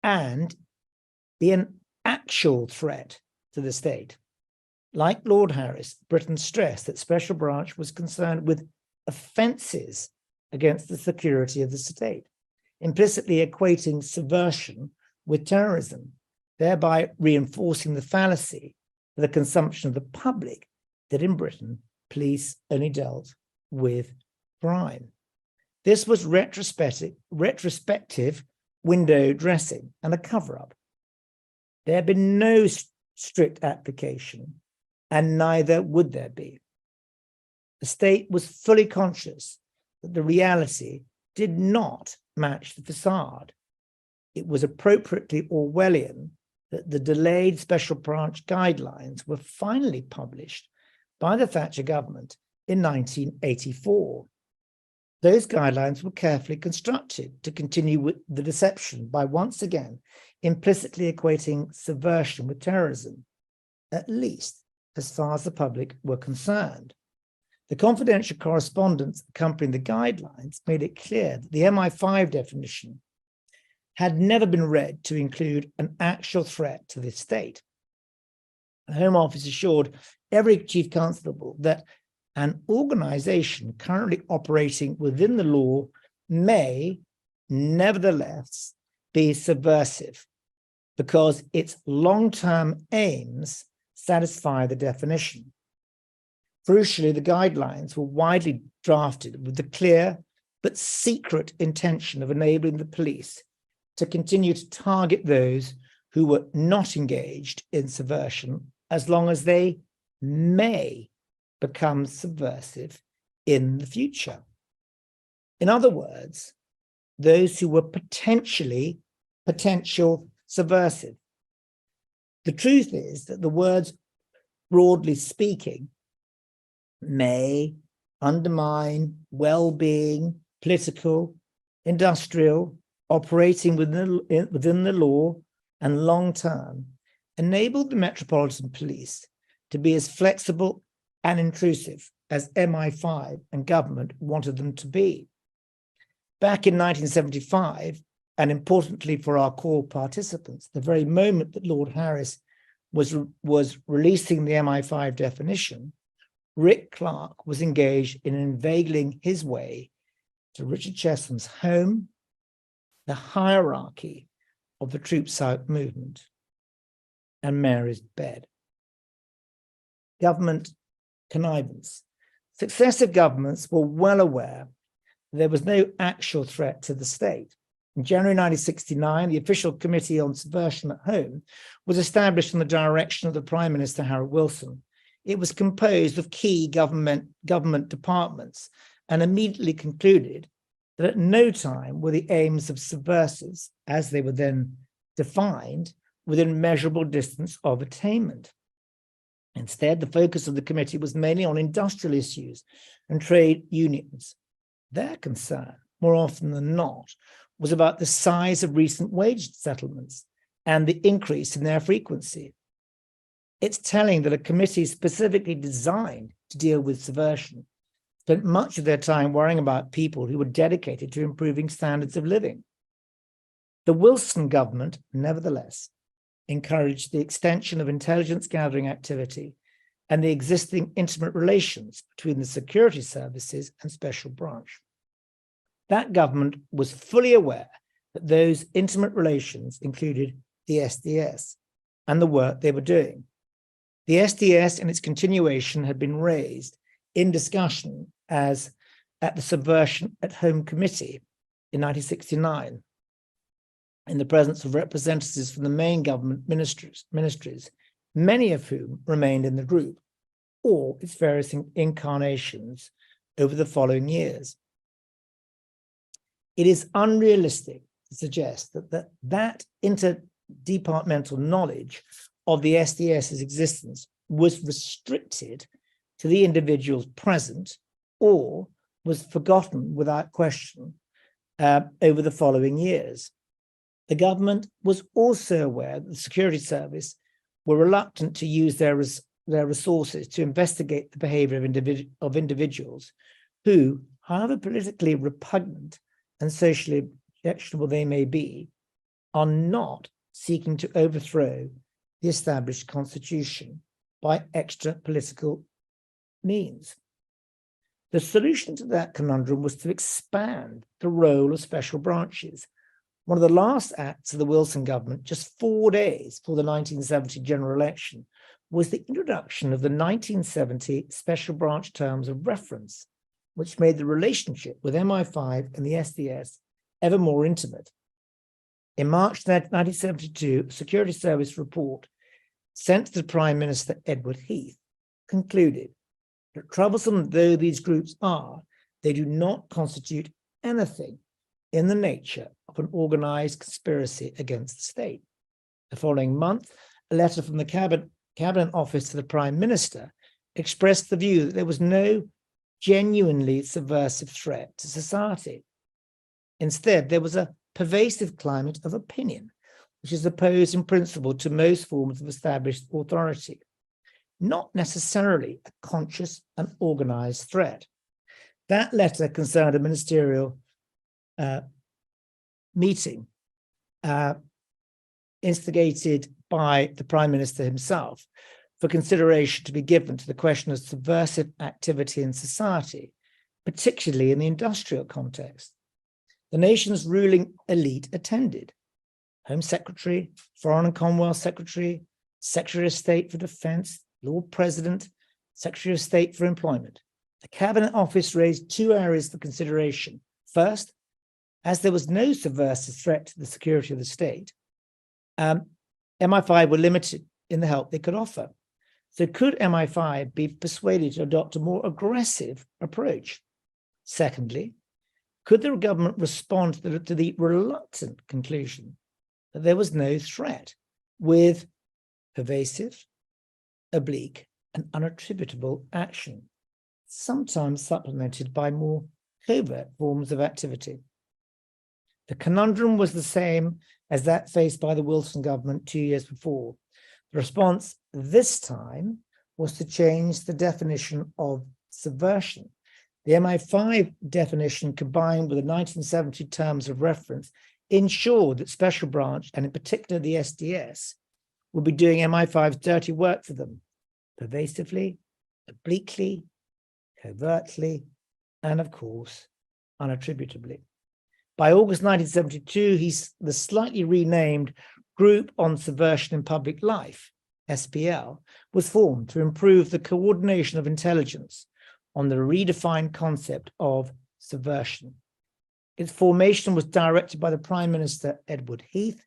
and be an actual threat to the state. Like Lord Harris, Britain stressed that special branch was concerned with offences against the security of the state, implicitly equating subversion with terrorism, thereby reinforcing the fallacy for the consumption of the public that in Britain, police only dealt with crime. This was retrospective window dressing and a cover-up. There had been no strict application, and neither would there be. The state was fully conscious that the reality did not match the facade. It was appropriately Orwellian that the delayed special branch guidelines were finally published by the Thatcher government in 1984. Those guidelines were carefully constructed to continue with the deception by once again implicitly equating subversion with terrorism, at least as far as the public were concerned. The confidential correspondence accompanying the guidelines made it clear that the MI5 definition had never been read to include an actual threat to the state. The Home Office assured every chief constable that an organization currently operating within the law may nevertheless be subversive because its long-term aims satisfy the definition. Crucially, the guidelines were widely drafted with the clear but secret intention of enabling the police to continue to target those who were not engaged in subversion as long as they may become subversive in the future. In other words, those who were potential subversive. The truth is that the words, broadly speaking, may, undermine, well-being, political, industrial, operating within the law, and long-term, enabled the Metropolitan Police to be as flexible and intrusive as MI5 and government wanted them to be. Back in 1975, and importantly for our call participants, the very moment that Lord Harris was releasing the MI5 definition, Rick Clark was engaged in inveigling his way to Richard Chessum's home, the hierarchy of the Troops Out movement, and Mary's bed. Government connivance. Successive governments were well aware there was no actual threat to the state. In January 1969, the Official Committee on Subversion at Home was established on the direction of the Prime Minister, Harold Wilson. It was composed of key government departments and immediately concluded that at no time were the aims of subversives, as they were then defined, within measurable distance of attainment. Instead, the focus of the committee was mainly on industrial issues and trade unions. Their concern, more often than not, was about the size of recent wage settlements and the increase in their frequency. It's telling that a committee specifically designed to deal with subversion spent much of their time worrying about people who were dedicated to improving standards of living. The Wilson government, nevertheless, encouraged the extension of intelligence gathering activity and the existing intimate relations between the security services and special branch. That government was fully aware that those intimate relations included the SDS and the work they were doing. The SDS and its continuation had been raised in discussion as at the Subversion at Home Committee in 1969, in the presence of representatives from the main government ministries, many of whom remained in the group, or its various incarnations over the following years. It is unrealistic to suggest that interdepartmental knowledge of the SDS's existence was restricted to the individuals present or was forgotten without question over the following years. The government was also aware that the security service were reluctant to use their resources to investigate the behavior of individuals who, however politically repugnant and socially objectionable they may be, are not seeking to overthrow the established constitution by extra political means. The solution to that conundrum was to expand the role of special branches. One of the last acts of the Wilson government, just 4 days before the 1970 general election, was the introduction of the 1970 Special Branch Terms of Reference, which made the relationship with MI5 and the SDS ever more intimate. In March 1972, a Security Service report sent to the Prime Minister, Edward Heath, concluded that troublesome though these groups are, they do not constitute anything in the nature of an organized conspiracy against the state. The following month, a letter from the Cabinet Office to the Prime Minister expressed the view that there was no genuinely subversive threat to society. Instead, there was a pervasive climate of opinion, which is opposed in principle to most forms of established authority, not necessarily a conscious and organized threat. That letter concerned a ministerial meeting instigated by the Prime Minister himself for consideration to be given to the question of subversive activity in society, particularly in the industrial context. The nation's ruling elite attended. Home Secretary, Foreign and Commonwealth Secretary, Secretary of State for Defence, Lord President, Secretary of State for Employment. The Cabinet Office raised two areas for consideration. First, as there was no subversive threat to the security of the state, MI5 were limited in the help they could offer. So could MI5 be persuaded to adopt a more aggressive approach? Secondly, could the government respond to the reluctant conclusion that there was no threat with pervasive, oblique, and unattributable action, sometimes supplemented by more covert forms of activity? The conundrum was the same as that faced by the Wilson government 2 years before. The response this time was to change the definition of subversion. The MI5 definition, combined with the 1970 terms of reference, ensured that Special Branch, and in particular the SDS, would be doing MI5's dirty work for them, pervasively, obliquely, covertly, and of course, unattributably. By August 1972, the slightly renamed Group on Subversion in Public Life, SPL, was formed to improve the coordination of intelligence on the redefined concept of subversion. Its formation was directed by the Prime Minister, Edward Heath.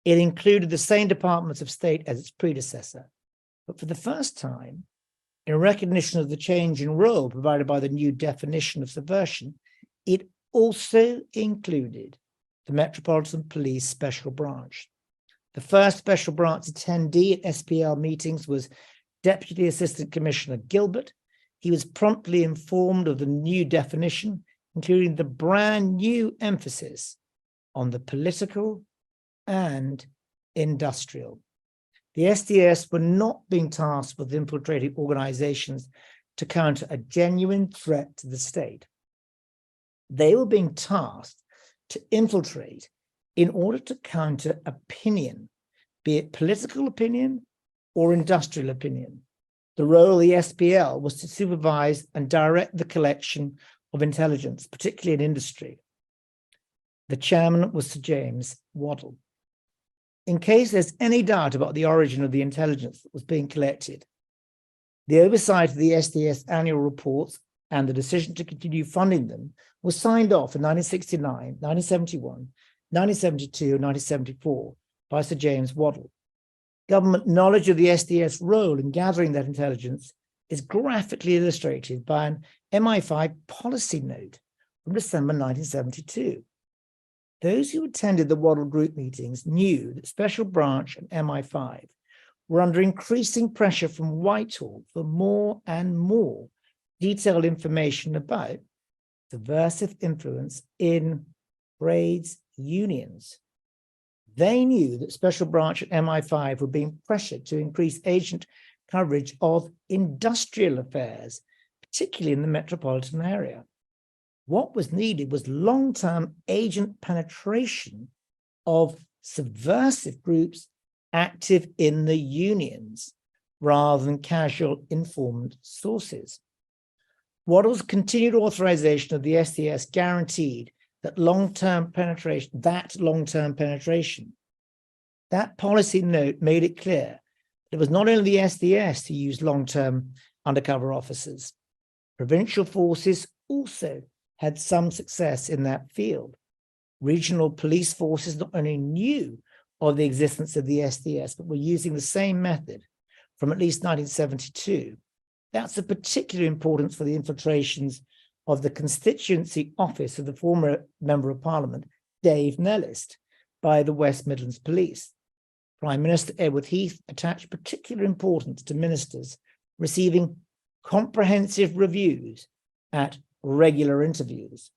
It included the same departments of state as its predecessor. But for the first time, in recognition of the change in role provided by the new definition of subversion, it also included the Metropolitan Police Special Branch. The first Special Branch attendee at SPL meetings was Deputy Assistant Commissioner Gilbert. He was promptly informed of the new definition, including the brand new emphasis on the political and industrial. The SDS were not being tasked with infiltrating organizations to counter a genuine threat to the state. They were being tasked to infiltrate in order to counter opinion, be it political opinion or industrial opinion. The role of the SPL was to supervise and direct the collection of intelligence, particularly in industry. The chairman was Sir James Waddell. In case there's any doubt about the origin of the intelligence that was being collected, the oversight of the SDS annual reports and the decision to continue funding them was signed off in 1969, 1971, 1972, and 1974 by Sir James Waddell. Government knowledge of the SDS role in gathering that intelligence is graphically illustrated by an MI5 policy note from December 1972. Those who attended the Waddell Group meetings knew that Special Branch and MI5 were under increasing pressure from Whitehall for more and more detailed information about subversive influence in trades unions. They knew that Special Branch and MI5 were being pressured to increase agent coverage of industrial affairs, particularly in the metropolitan area. What was needed was long-term agent penetration of subversive groups active in the unions, rather than casual informed sources. Waddell's continued authorization of the SDS guaranteed that long-term penetration. That policy note made it clear that it was not only the SDS who used long-term undercover officers. Provincial forces also had some success in that field. Regional police forces not only knew of the existence of the SDS, but were using the same method from at least 1972. That's of particular importance for the infiltrations of the constituency office of the former Member of Parliament, Dave Nellist, by the West Midlands Police. Prime Minister Edward Heath attached particular importance to ministers receiving comprehensive reviews at regular intervals.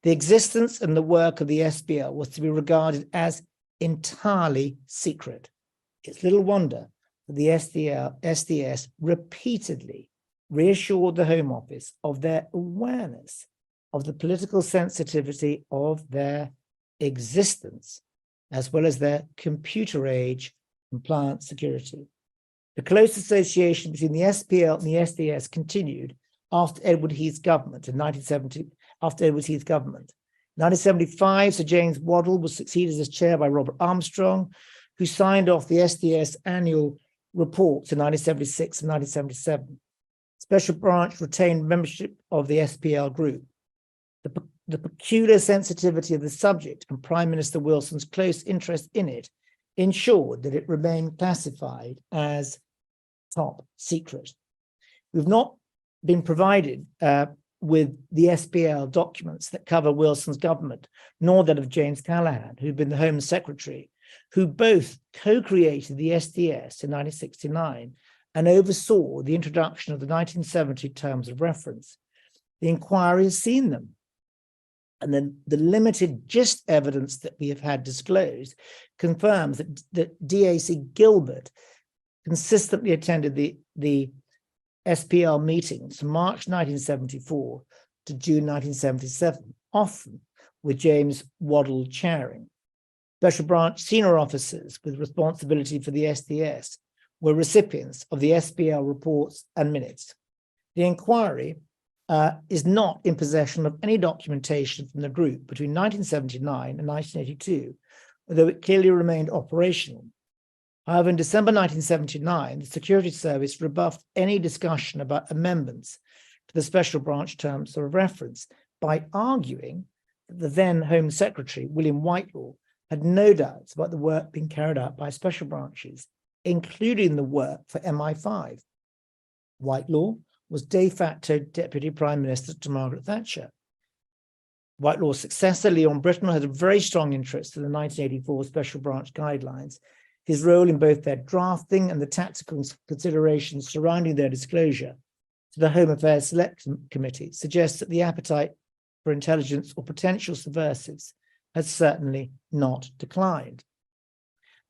The existence and the work of the SPL was to be regarded as entirely secret. It's little wonder that the SDS repeatedly reassured the Home Office of their awareness of the political sensitivity of their existence, as well as their computer age compliance security. The close association between the SPL and the SDS continued after Edward Heath's government in 1970. After Edward Heath's government, 1975, Sir James Waddell was succeeded as chair by Robert Armstrong, who signed off the SDS annual reports in 1976 and 1977. Special Branch retained membership of the SPL group. The peculiar sensitivity of the subject and Prime Minister Wilson's close interest in it ensured that it remained classified as top secret. We've not been provided with the SPL documents that cover Wilson's government, nor that of James Callaghan, who'd been the Home Secretary, who both co-created the SDS in 1969 and oversaw the introduction of the 1970 terms of reference. The inquiry has seen them. And then the limited gist evidence that we have had disclosed confirms that DAC Gilbert consistently attended the SPL meetings from March 1974 to June 1977, often with James Waddell chairing. Special Branch senior officers with responsibility for the SDS were recipients of the SPL reports and minutes. The inquiry is not in possession of any documentation from the group between 1979 and 1982, although it clearly remained operational. However, in December 1979, the Security Service rebuffed any discussion about amendments to the Special Branch terms of reference by arguing that the then Home Secretary, William Whitelaw, had no doubts about the work being carried out by special branches, including the work for MI5. Whitelaw was de facto Deputy Prime Minister to Margaret Thatcher. Whitelaw's successor, Leon Britton, had a very strong interest in the 1984 Special Branch guidelines. His role in both their drafting and the tactical considerations surrounding their disclosure to the Home Affairs Select Committee suggests that the appetite for intelligence or potential subversives has certainly not declined.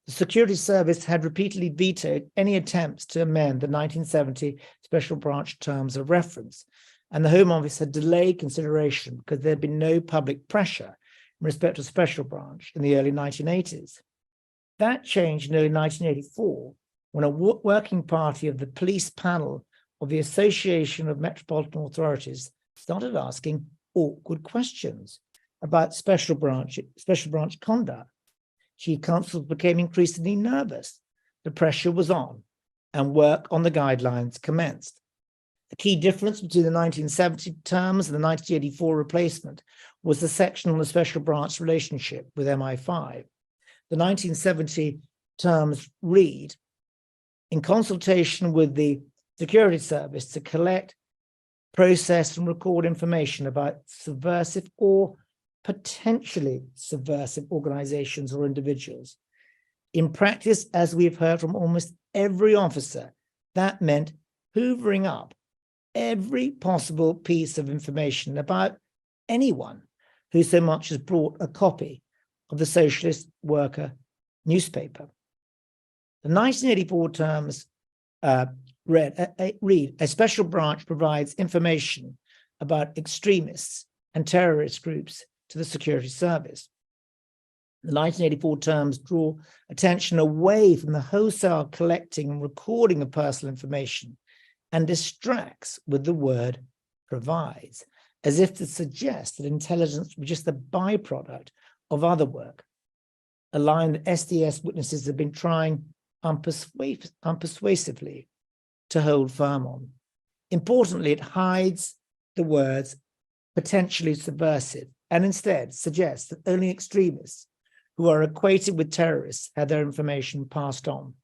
The Security Service had repeatedly vetoed any attempts to amend the 1970 Special Branch terms of reference, and the Home Office had delayed consideration because there had been no public pressure in respect to Special Branch in the early 1980s. That changed in early 1984 when a working party of the police panel of the Association of Metropolitan Authorities started asking awkward questions about Special Branch conduct. Chief counsels became increasingly nervous. The pressure was on, and work on the guidelines commenced. The key difference between the 1970 terms and the 1984 replacement was the section on the Special Branch relationship with MI5. The 1970 terms read, in consultation with the Security Service to collect, process, and record information about subversive or potentially subversive organizations or individuals. In practice, as we've heard from almost every officer, that meant hoovering up every possible piece of information about anyone who so much as brought a copy of the Socialist Worker newspaper. The 1984 terms read, a special branch provides information about extremists and terrorist groups to the Security Service. The 1984 terms draw attention away from the wholesale collecting and recording of personal information and distracts with the word provides, as if to suggest that intelligence was just the byproduct of other work, a line that SDS witnesses have been trying unpersuasively to hold firm on. Importantly, it hides the words potentially subversive and instead suggests that only extremists who are equated with terrorists had their information passed on.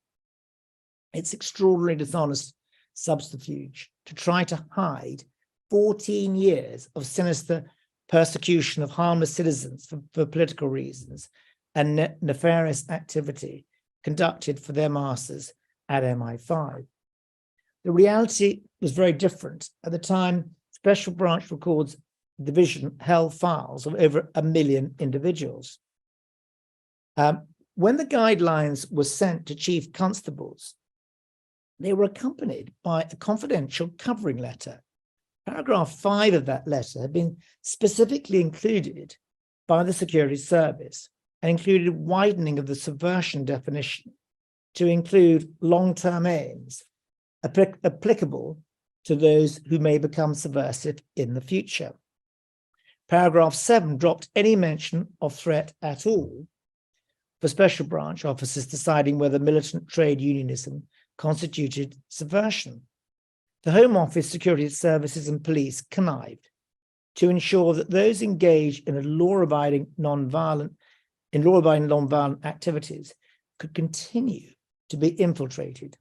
It's extraordinarily dishonest subterfuge to try to hide 14 years of sinister persecution of harmless citizens for political reasons and nefarious activity conducted for their masters at MI5. The reality was very different. At the time, Special Branch records division held files of over 1 million individuals. When the guidelines were sent to chief constables, they were accompanied by a confidential covering letter. Paragraph 5 of that letter had been specifically included by the Security Service and included widening of the subversion definition to include long-term aims applicable to those who may become subversive in the future. Paragraph 7 dropped any mention of threat at all for special branch officers deciding whether militant trade unionism constituted subversion. The Home Office, Security Services and Police connived to ensure that those engaged in law-abiding non-violent activities could continue to be infiltrated.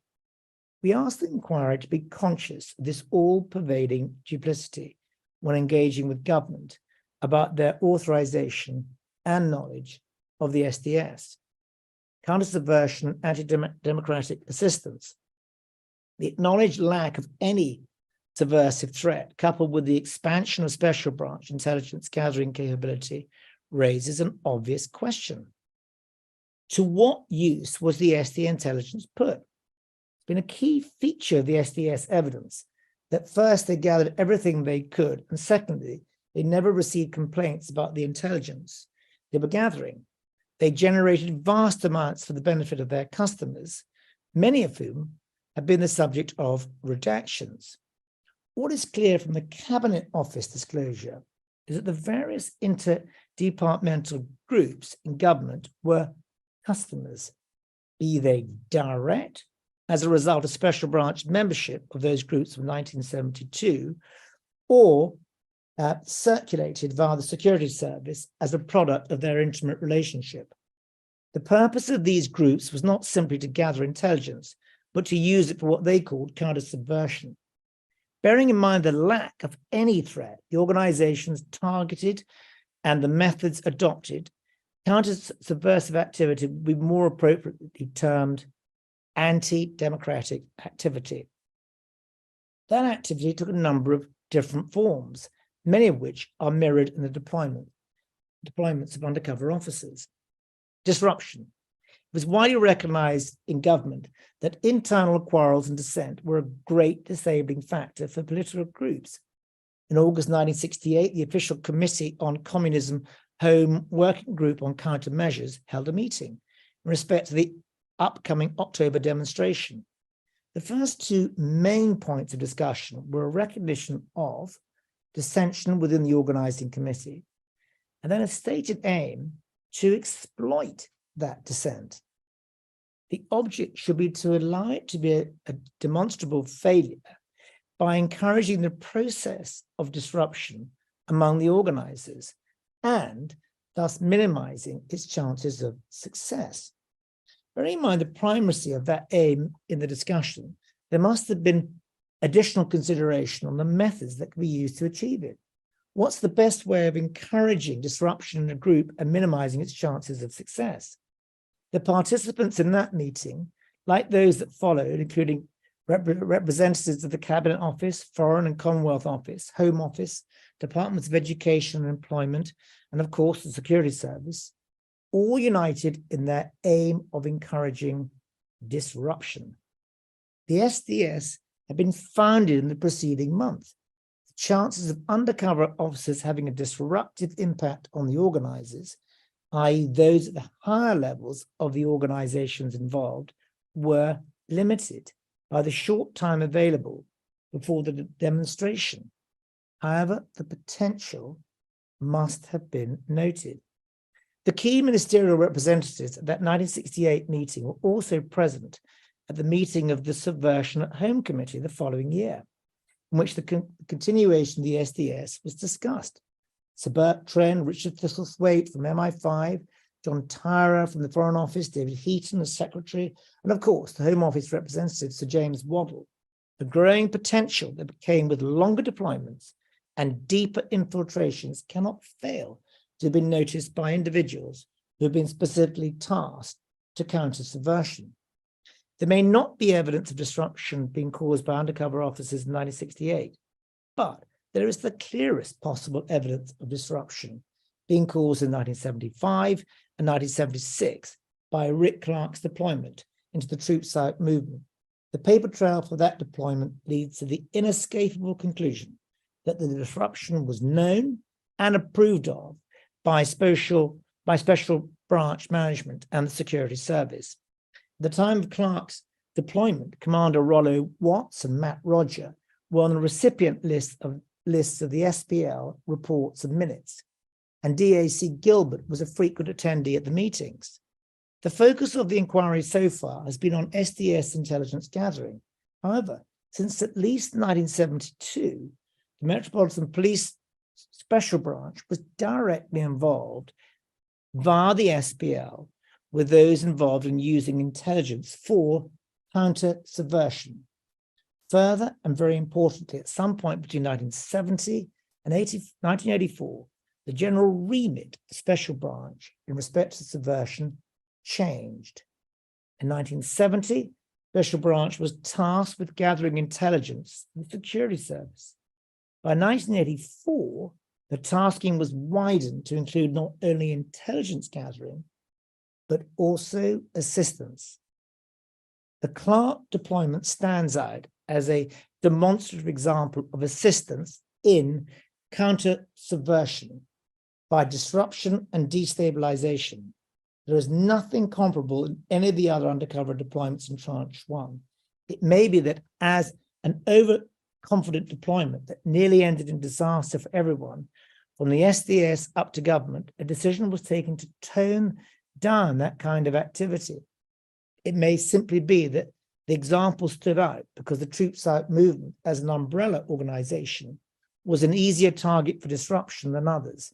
We asked the inquiry to be conscious of this all-pervading duplicity when engaging with government about their authorization and knowledge of the SDS, counter-subversion, anti-democratic assistance. The acknowledged lack of any subversive threat, coupled with the expansion of special branch intelligence gathering capability, raises an obvious question. To what use was the SD intelligence put? It's been a key feature of the SDS evidence that first they gathered everything they could, and secondly, they never received complaints about the intelligence they were gathering. They generated vast amounts for the benefit of their customers, many of whom have been the subject of redactions. What is clear from the Cabinet Office disclosure is that the various interdepartmental groups in government were customers, be they direct as a result of special branch membership of those groups from 1972, or circulated via the security service as a product of their intimate relationship. The purpose of these groups was not simply to gather intelligence, but to use it for what they called counter-subversion. Bearing in mind the lack of any threat, the organizations targeted and the methods adopted, counter-subversive activity would be more appropriately termed anti-democratic activity. That activity took a number of different forms, many of which are mirrored in the deployments of undercover officers. Disruption. It was widely recognized in government that internal quarrels and dissent were a great disabling factor for political groups. In August 1968, the official Committee on Communism Home Working Group on Countermeasures held a meeting in respect to the upcoming October demonstration. The first two main points of discussion were a recognition of dissension within the organizing committee, and then a stated aim to exploit that dissent. The object should be to allow it to be a demonstrable failure by encouraging the process of disruption among the organizers and thus minimizing its chances of success. Bearing in mind the primacy of that aim in the discussion, there must have been additional consideration on the methods that can be used to achieve it. What's the best way of encouraging disruption in a group and minimizing its chances of success? The participants in that meeting, like those that followed, including representatives of the Cabinet Office, Foreign and Commonwealth Office, Home Office, Departments of Education and Employment, and of course the Security Service, all united in their aim of encouraging disruption. The SDS had been founded in the preceding month. The chances of undercover officers having a disruptive impact on the organizers, i.e. those at the higher levels of the organizations involved, were limited by the short time available before the demonstration. However, the potential must have been noted. The key ministerial representatives at that 1968 meeting were also present at the meeting of the Subversion at Home Committee the following year, in which the continuation of the SDS was discussed. Sir Bert Tren, Richard Thistlethwaite from MI5, John Tyrer from the Foreign Office, David Heaton as Secretary, and of course the Home Office representative, Sir James Waddell. The growing potential that came with longer deployments and deeper infiltrations cannot fail to have been noticed by individuals who have been specifically tasked to counter subversion. There may not be evidence of disruption being caused by undercover officers in 1968, but there is the clearest possible evidence of disruption being caused in 1975 and 1976 by Rick Clark's deployment into the Troops Out movement. The paper trail for that deployment leads to the inescapable conclusion that the disruption was known and approved of by special branch management and the security service. At the time of Clark's deployment, Commander Rollo Watts and Matt Roger were on the recipient list lists of the SPL reports and minutes, and DAC Gilbert was a frequent attendee at the meetings. The focus of the inquiry so far has been on SDS intelligence gathering. However, since at least 1972, the Metropolitan Police Special Branch was directly involved via the SPL with those involved in using intelligence for counter-subversion. Further, and very importantly, at some point between 1970 and 1984, the general remit of the Special Branch in respect to subversion changed. In 1970, Special Branch was tasked with gathering intelligence for the Security Service. By 1984, the tasking was widened to include not only intelligence gathering, but also assistance. The Clark deployment stands out as a demonstrative example of assistance in counter-subversion by disruption and destabilization. There is nothing comparable in any of the other undercover deployments in Tranche 1. It may be that as an overconfident deployment that nearly ended in disaster for everyone, from the SDS up to government, a decision was taken to tone down that kind of activity. It may simply be that the example stood out because the Troops Out movement as an umbrella organization was an easier target for disruption than others.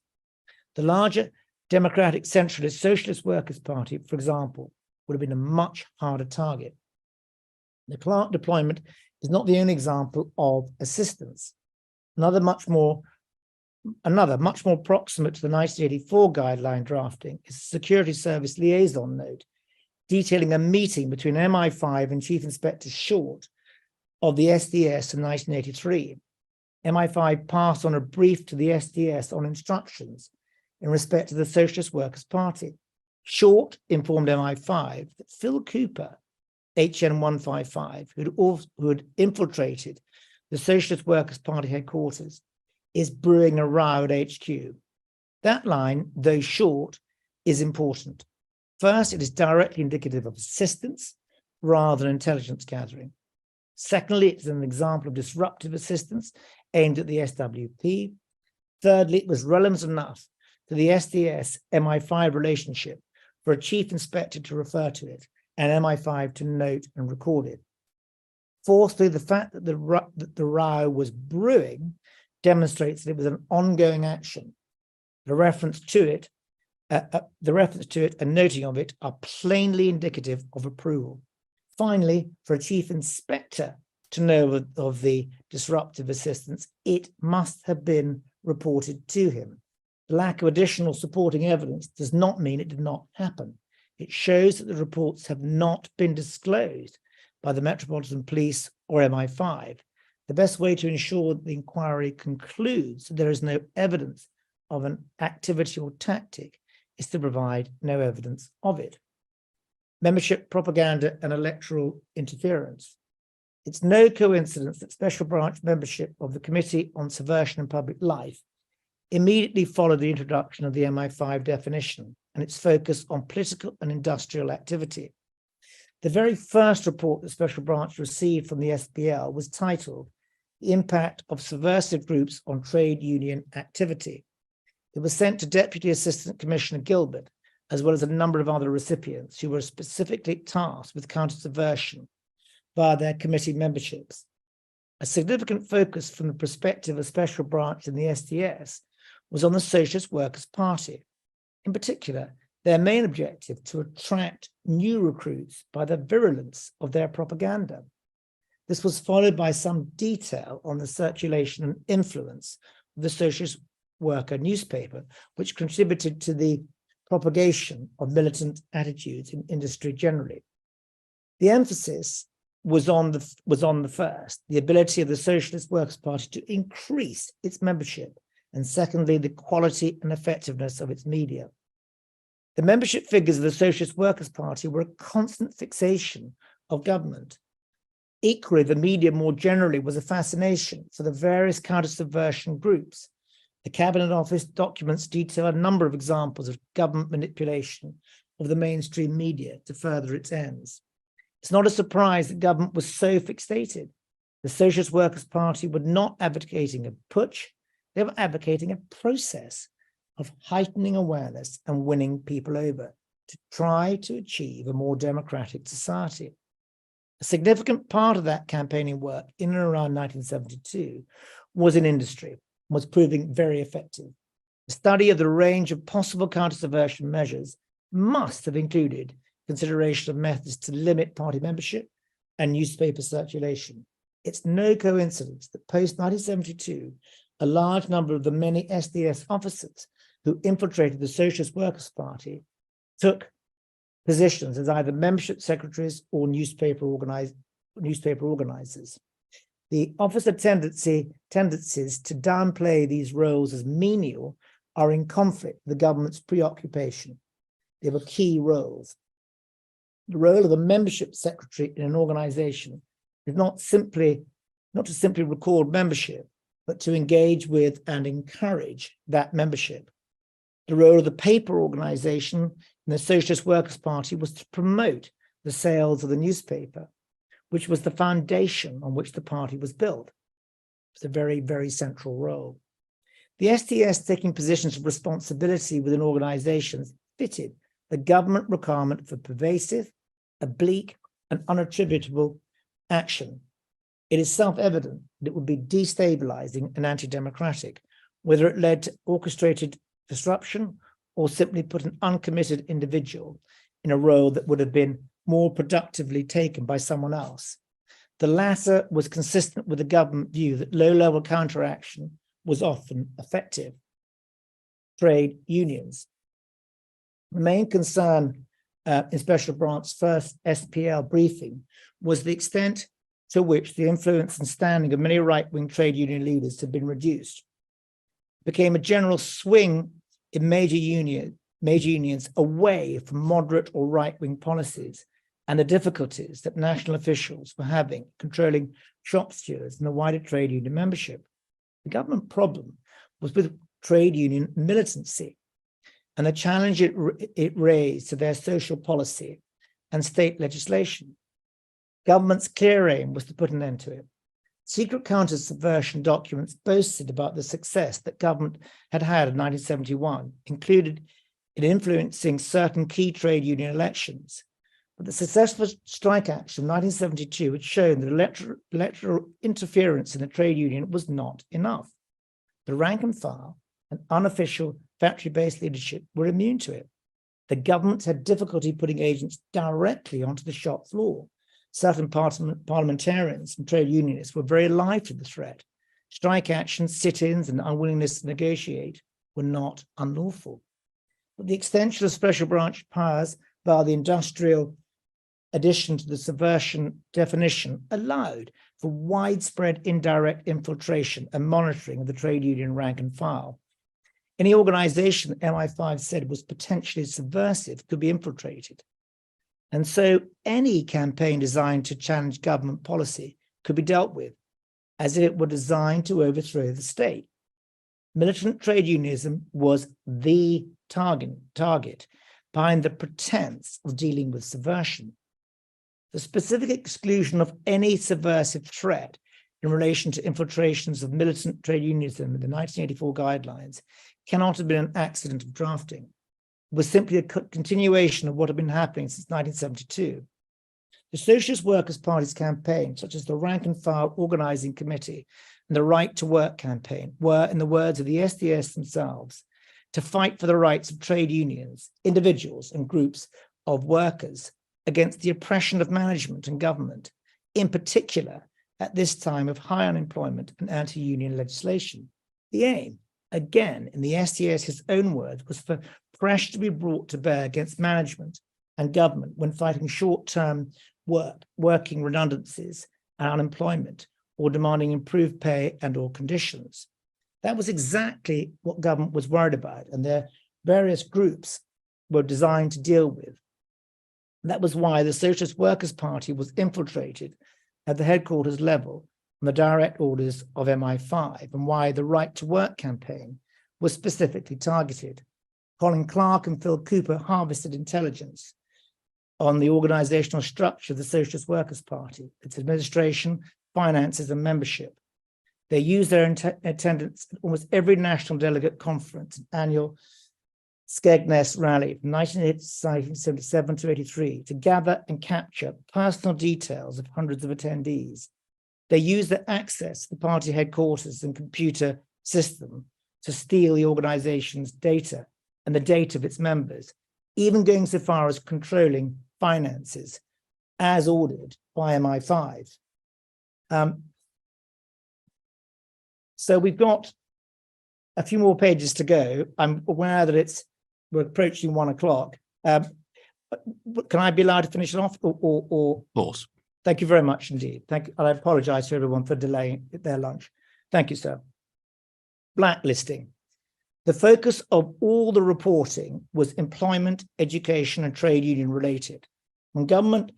The larger Democratic Centralist Socialist Workers' Party, for example, would have been a much harder target. The Clark deployment is not the only example of assistance. Another much more proximate to the 1984 guideline drafting is the Security Service liaison note, detailing a meeting between MI5 and Chief Inspector Short of the SDS in 1983. MI5 passed on a brief to the SDS on instructions in respect to the Socialist Workers' Party. Short informed MI5 that Phil Cooper, HN 155, who had infiltrated the Socialist Workers' Party headquarters, is brewing a row at HQ. That line, though short, is important. First, it is directly indicative of assistance rather than intelligence gathering. Secondly, it is an example of disruptive assistance aimed at the SWP. Thirdly, it was relevant enough to the SDS MI5 relationship for a chief inspector to refer to it and MI5 to note and record it. Fourthly, the fact that the row was brewing demonstrates that it was an ongoing action. The reference to it and noting of it are plainly indicative of approval. Finally, for a chief inspector to know of the disruptive assistance, it must have been reported to him. The lack of additional supporting evidence does not mean it did not happen. It shows that the reports have not been disclosed by the Metropolitan Police or MI5. The best way to ensure that the inquiry concludes that there is no evidence of an activity or tactic is to provide no evidence of it. Membership, propaganda, and electoral interference. It's no coincidence that Special Branch membership of the Committee on Subversion and Public Life immediately followed the introduction of the MI5 definition and its focus on political and industrial activity. The very first report the Special Branch received from the SPL was titled "The Impact of Subversive Groups on Trade Union Activity." It was sent to Deputy Assistant Commissioner Gilbert, as well as a number of other recipients who were specifically tasked with counter-subversion via their committee memberships. A significant focus from the perspective of Special Branch in the SDS was on the Socialist Workers' Party. In particular, their main objective to attract new recruits by the virulence of their propaganda. This was followed by some detail on the circulation and influence of the Socialist Worker newspaper, which contributed to the propagation of militant attitudes in industry generally. The emphasis was on the first, the ability of the Socialist Workers' Party to increase its membership, and secondly, the quality and effectiveness of its media. The membership figures of the Socialist Workers' Party were a constant fixation of government. Equally, the media more generally was a fascination for the various counter-subversion groups. The Cabinet Office documents detail a number of examples of government manipulation of the mainstream media to further its ends. It's not a surprise that government was so fixated. The Socialist Workers' Party were not advocating a putsch, they were advocating a process of heightening awareness and winning people over to try to achieve a more democratic society. A significant part of that campaigning work in and around 1972 was in industry, was proving very effective. The study of the range of possible counter-subversion measures must have included consideration of methods to limit party membership and newspaper circulation. It's no coincidence that post-1972, a large number of the many SDS officers who infiltrated the Socialist Workers' Party took positions as either membership secretaries or newspaper organizers. The officer tendencies to downplay these roles as menial are in conflict with the government's preoccupation. They were key roles. The role of the membership secretary in an organization is not to simply record membership, but to engage with and encourage that membership. The role of the paper organization in the Socialist Workers' Party was to promote the sales of the newspaper, which was the foundation on which the party was built. It's a very, very central role. The SDS taking positions of responsibility within organizations fitted the government requirement for pervasive, oblique, and unattributable action. It is self-evident that it would be destabilizing and anti-democratic, whether it led to orchestrated disruption or simply put an uncommitted individual in a role that would have been more productively taken by someone else. The latter was consistent with the government view that low-level counteraction was often effective. Trade unions. The main concern in Special Branch's first SPL briefing was the extent to which the influence and standing of many right-wing trade union leaders had been reduced. It became a general swing in major unions away from moderate or right-wing policies and the difficulties that national officials were having controlling shop stewards and the wider trade union membership. The government problem was with trade union militancy and the challenge it raised to their social policy and state legislation. Government's clear aim was to put an end to it. Secret counter-subversion documents boasted about the success that government had had in 1971, included in influencing certain key trade union elections. But the successful strike action of 1972 had shown that electoral interference in the trade union was not enough. The rank and file and unofficial factory-based leadership were immune to it. The government had difficulty putting agents directly onto the shop floor. Certain parliamentarians and trade unionists were very alive to the threat. Strike actions, sit-ins, and unwillingness to negotiate were not unlawful. But the extension of special branch powers via the industrial addition to the subversion definition allowed for widespread indirect infiltration and monitoring of the trade union rank and file. Any organization that MI5 said was potentially subversive could be infiltrated. And so any campaign designed to challenge government policy could be dealt with as if it were designed to overthrow the state. Militant trade unionism was the target behind the pretense of dealing with subversion. The specific exclusion of any subversive threat in relation to infiltrations of militant trade unionism in the 1984 guidelines cannot have been an accident of drafting. It was simply a continuation of what had been happening since 1972. The Socialist Workers' Party's campaign, such as the Rank and File Organizing Committee and the Right to Work campaign, were, in the words of the SDS themselves, to fight for the rights of trade unions, individuals, and groups of workers against the oppression of management and government, in particular at this time of high unemployment and anti-union legislation. The aim, again, in the SDS's own words, was for pressure to be brought to bear against management and government when fighting short-term working redundancies and unemployment, or demanding improved pay and or conditions. That was exactly what government was worried about, and their various groups were designed to deal with. That was why the Socialist Workers' Party was infiltrated at the headquarters level on the direct orders of MI5, and why the Right to Work campaign was specifically targeted. Colin Clark and Phil Cooper harvested intelligence on the organizational structure of the Socialist Workers' Party, its administration, finances, and membership. They used their attendance at almost every national delegate conference, annual Skegness rally from 1977 to 83 to gather and capture personal details of hundreds of attendees. They used their access to the party headquarters and computer system to steal the organization's data and the data of its members, even going so far as controlling finances as ordered by MI5. So we've got a few more pages to go. I'm aware that we're approaching 1 o'clock. Can I be allowed to finish it off? Or? Of course. Thank you very much indeed. Thank you. And I apologize to everyone for delaying their lunch. Thank you, sir. Blacklisting. The focus of all the reporting was employment, education, and trade union related. When government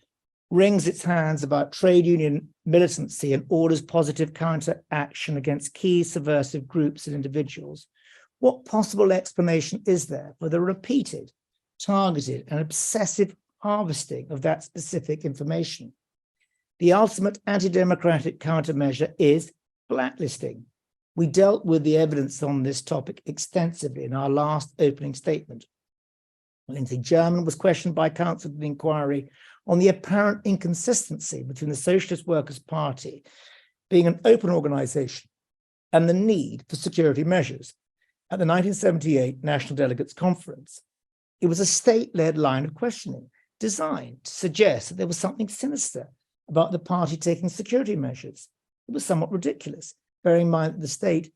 wrings its hands about trade union militancy and orders positive counteraction against key subversive groups and individuals, what possible explanation is there for the repeated, targeted, and obsessive harvesting of that specific information? The ultimate anti-democratic countermeasure is blacklisting. We dealt with the evidence on this topic extensively in our last opening statement. Lindsey German was questioned by counsel to the inquiry on the apparent inconsistency between the Socialist Workers' Party being an open organization and the need for security measures at the 1978 National Delegates Conference. It was a state-led line of questioning designed to suggest that there was something sinister about the party taking security measures. It was somewhat ridiculous, bearing in mind that the state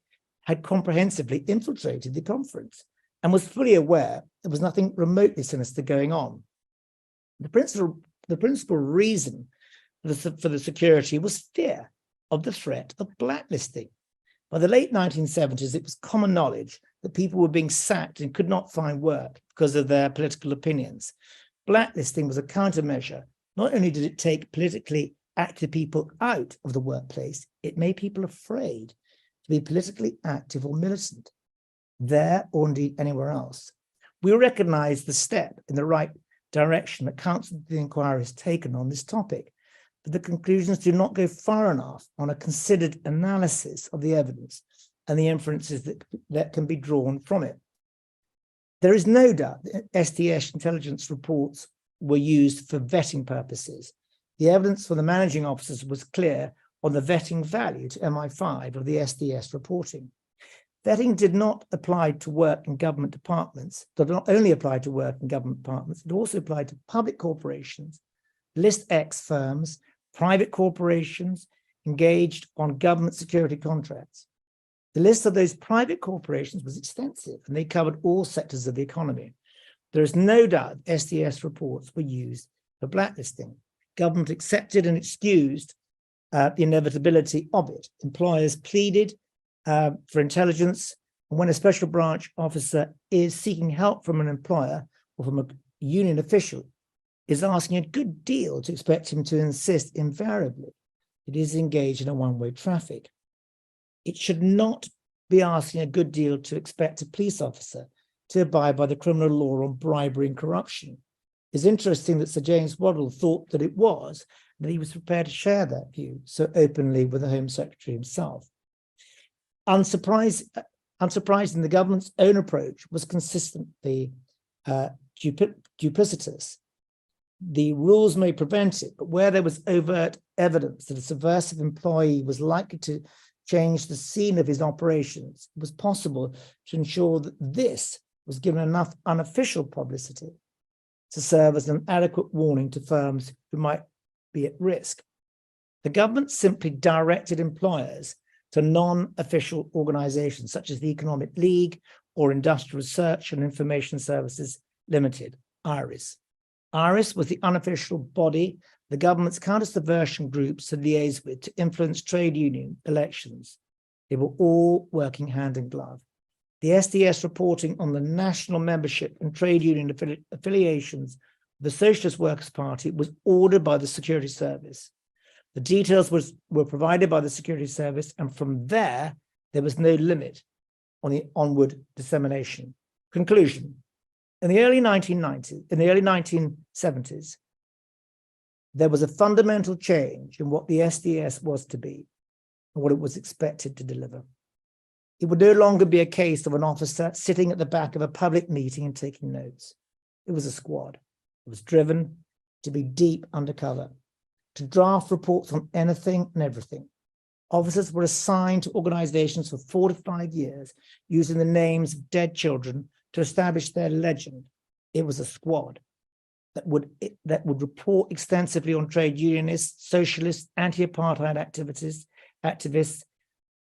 had comprehensively infiltrated the conference and was fully aware there was nothing remotely sinister going on. The principal reason for the security was fear of the threat of blacklisting. By the late 1970s, it was common knowledge that people were being sacked and could not find work because of their political opinions. Blacklisting was a countermeasure. Not only did it take politically active people out of the workplace, it made people afraid to be politically active or militant, there or indeed anywhere else. We recognize the step in the right direction that counsel to the inquiry has taken on this topic, but the conclusions do not go far enough on a considered analysis of the evidence and the inferences that can be drawn from it. There is no doubt that STS intelligence reports were used for vetting purposes. The evidence from the managing officers was clear on the vetting value to MI5 of the SDS reporting. Vetting did not apply to work in government departments, did not only apply to work in government departments, it also applied to public corporations, List X firms, private corporations engaged on government security contracts. The list of those private corporations was extensive and they covered all sectors of the economy. There is no doubt SDS reports were used for blacklisting. Government accepted and excused the inevitability of it. Employers pleaded for intelligence, and when a special branch officer is seeking help from an employer or from a union official, is asking a good deal to expect him to insist invariably it is engaged in a one-way traffic. It should not be asking a good deal to expect a police officer to abide by the criminal law on bribery and corruption. It's interesting that Sir James Waddell thought that it was, and that he was prepared to share that view so openly with the Home Secretary himself. Unsurprising, the government's own approach was consistently duplicitous. The rules may prevent it, but where there was overt evidence that a subversive employee was likely to change the scene of his operations, it was possible to ensure that this was given enough unofficial publicity to serve as an adequate warning to firms who might be at risk. The government simply directed employers to non-official organizations such as the Economic League or Industrial Research and Information Services Limited, IRIS. IRIS was the unofficial body the government's counter-subversion groups to liaise with to influence trade union elections. They were all working hand in glove. The SDS reporting on the national membership and trade union affiliations of the Socialist Workers' Party was ordered by the Security Service. The details were provided by the Security Service, and from there was no limit on the onward dissemination. Conclusion. In the early 1970s, There was a fundamental change in what the SDS was to be and what it was expected to deliver. It would no longer be a case of an officer sitting at the back of a public meeting and taking notes. It was a squad. It was driven to be deep undercover, to draft reports on anything and everything. Officers were assigned to organizations for 4 to 5 years, using the names of dead children to establish their legend. It was a squad that would report extensively on trade unionists, socialists, anti-apartheid activists,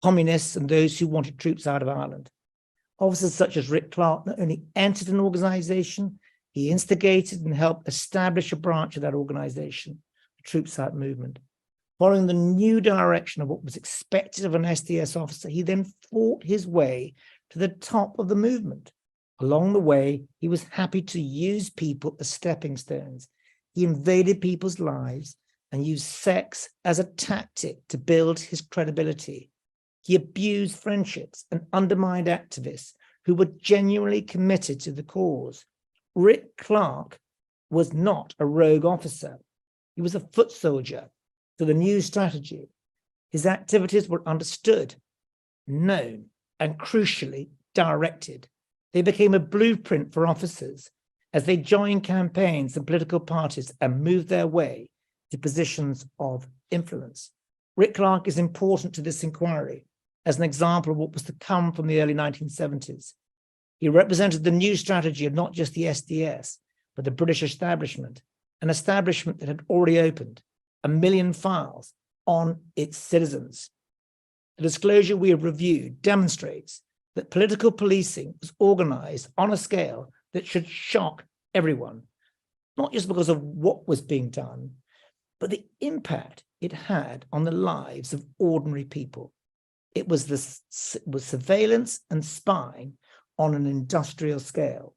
communists, and those who wanted troops out of Ireland. Officers such as Rick Clark not only entered an organization, he instigated and helped establish a branch of that organization, the Troops Out movement. Following the new direction of what was expected of an SDS officer, he then fought his way to the top of the movement. Along the way, he was happy to use people as stepping stones. He invaded people's lives and used sex as a tactic to build his credibility. He abused friendships and undermined activists who were genuinely committed to the cause. Rick Clark was not a rogue officer. He was a foot soldier to the new strategy. His activities were understood, known, and crucially directed. They became a blueprint for officers as they joined campaigns and political parties and moved their way to positions of influence. Rick Clark is important to this inquiry as an example of what was to come from the early 1970s. He represented the new strategy of not just the SDS, but the British establishment, an establishment that had already opened 1 million files on its citizens. The disclosure we have reviewed demonstrates that political policing was organized on a scale that should shock everyone, not just because of what was being done, but the impact it had on the lives of ordinary people. It was surveillance and spying on an industrial scale.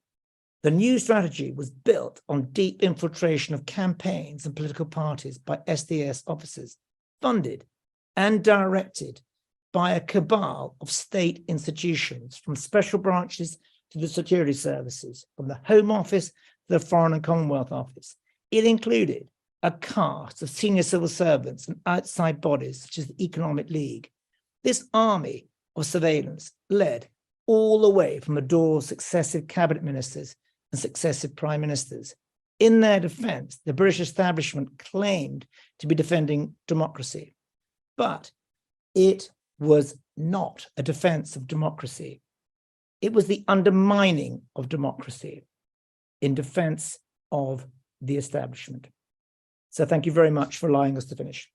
The new strategy was built on deep infiltration of campaigns and political parties by SDS officers, funded and directed by a cabal of state institutions, from special branches to the security services, from the Home Office to the Foreign and Commonwealth Office. It included a caste of senior civil servants and outside bodies such as the Economic League. This army of surveillance led all the way from the door of successive cabinet ministers and successive prime ministers. In their defense, the British establishment claimed to be defending democracy, but it was not a defense of democracy. It was the undermining of democracy in defense of the establishment. So thank you very much for allowing us to finish.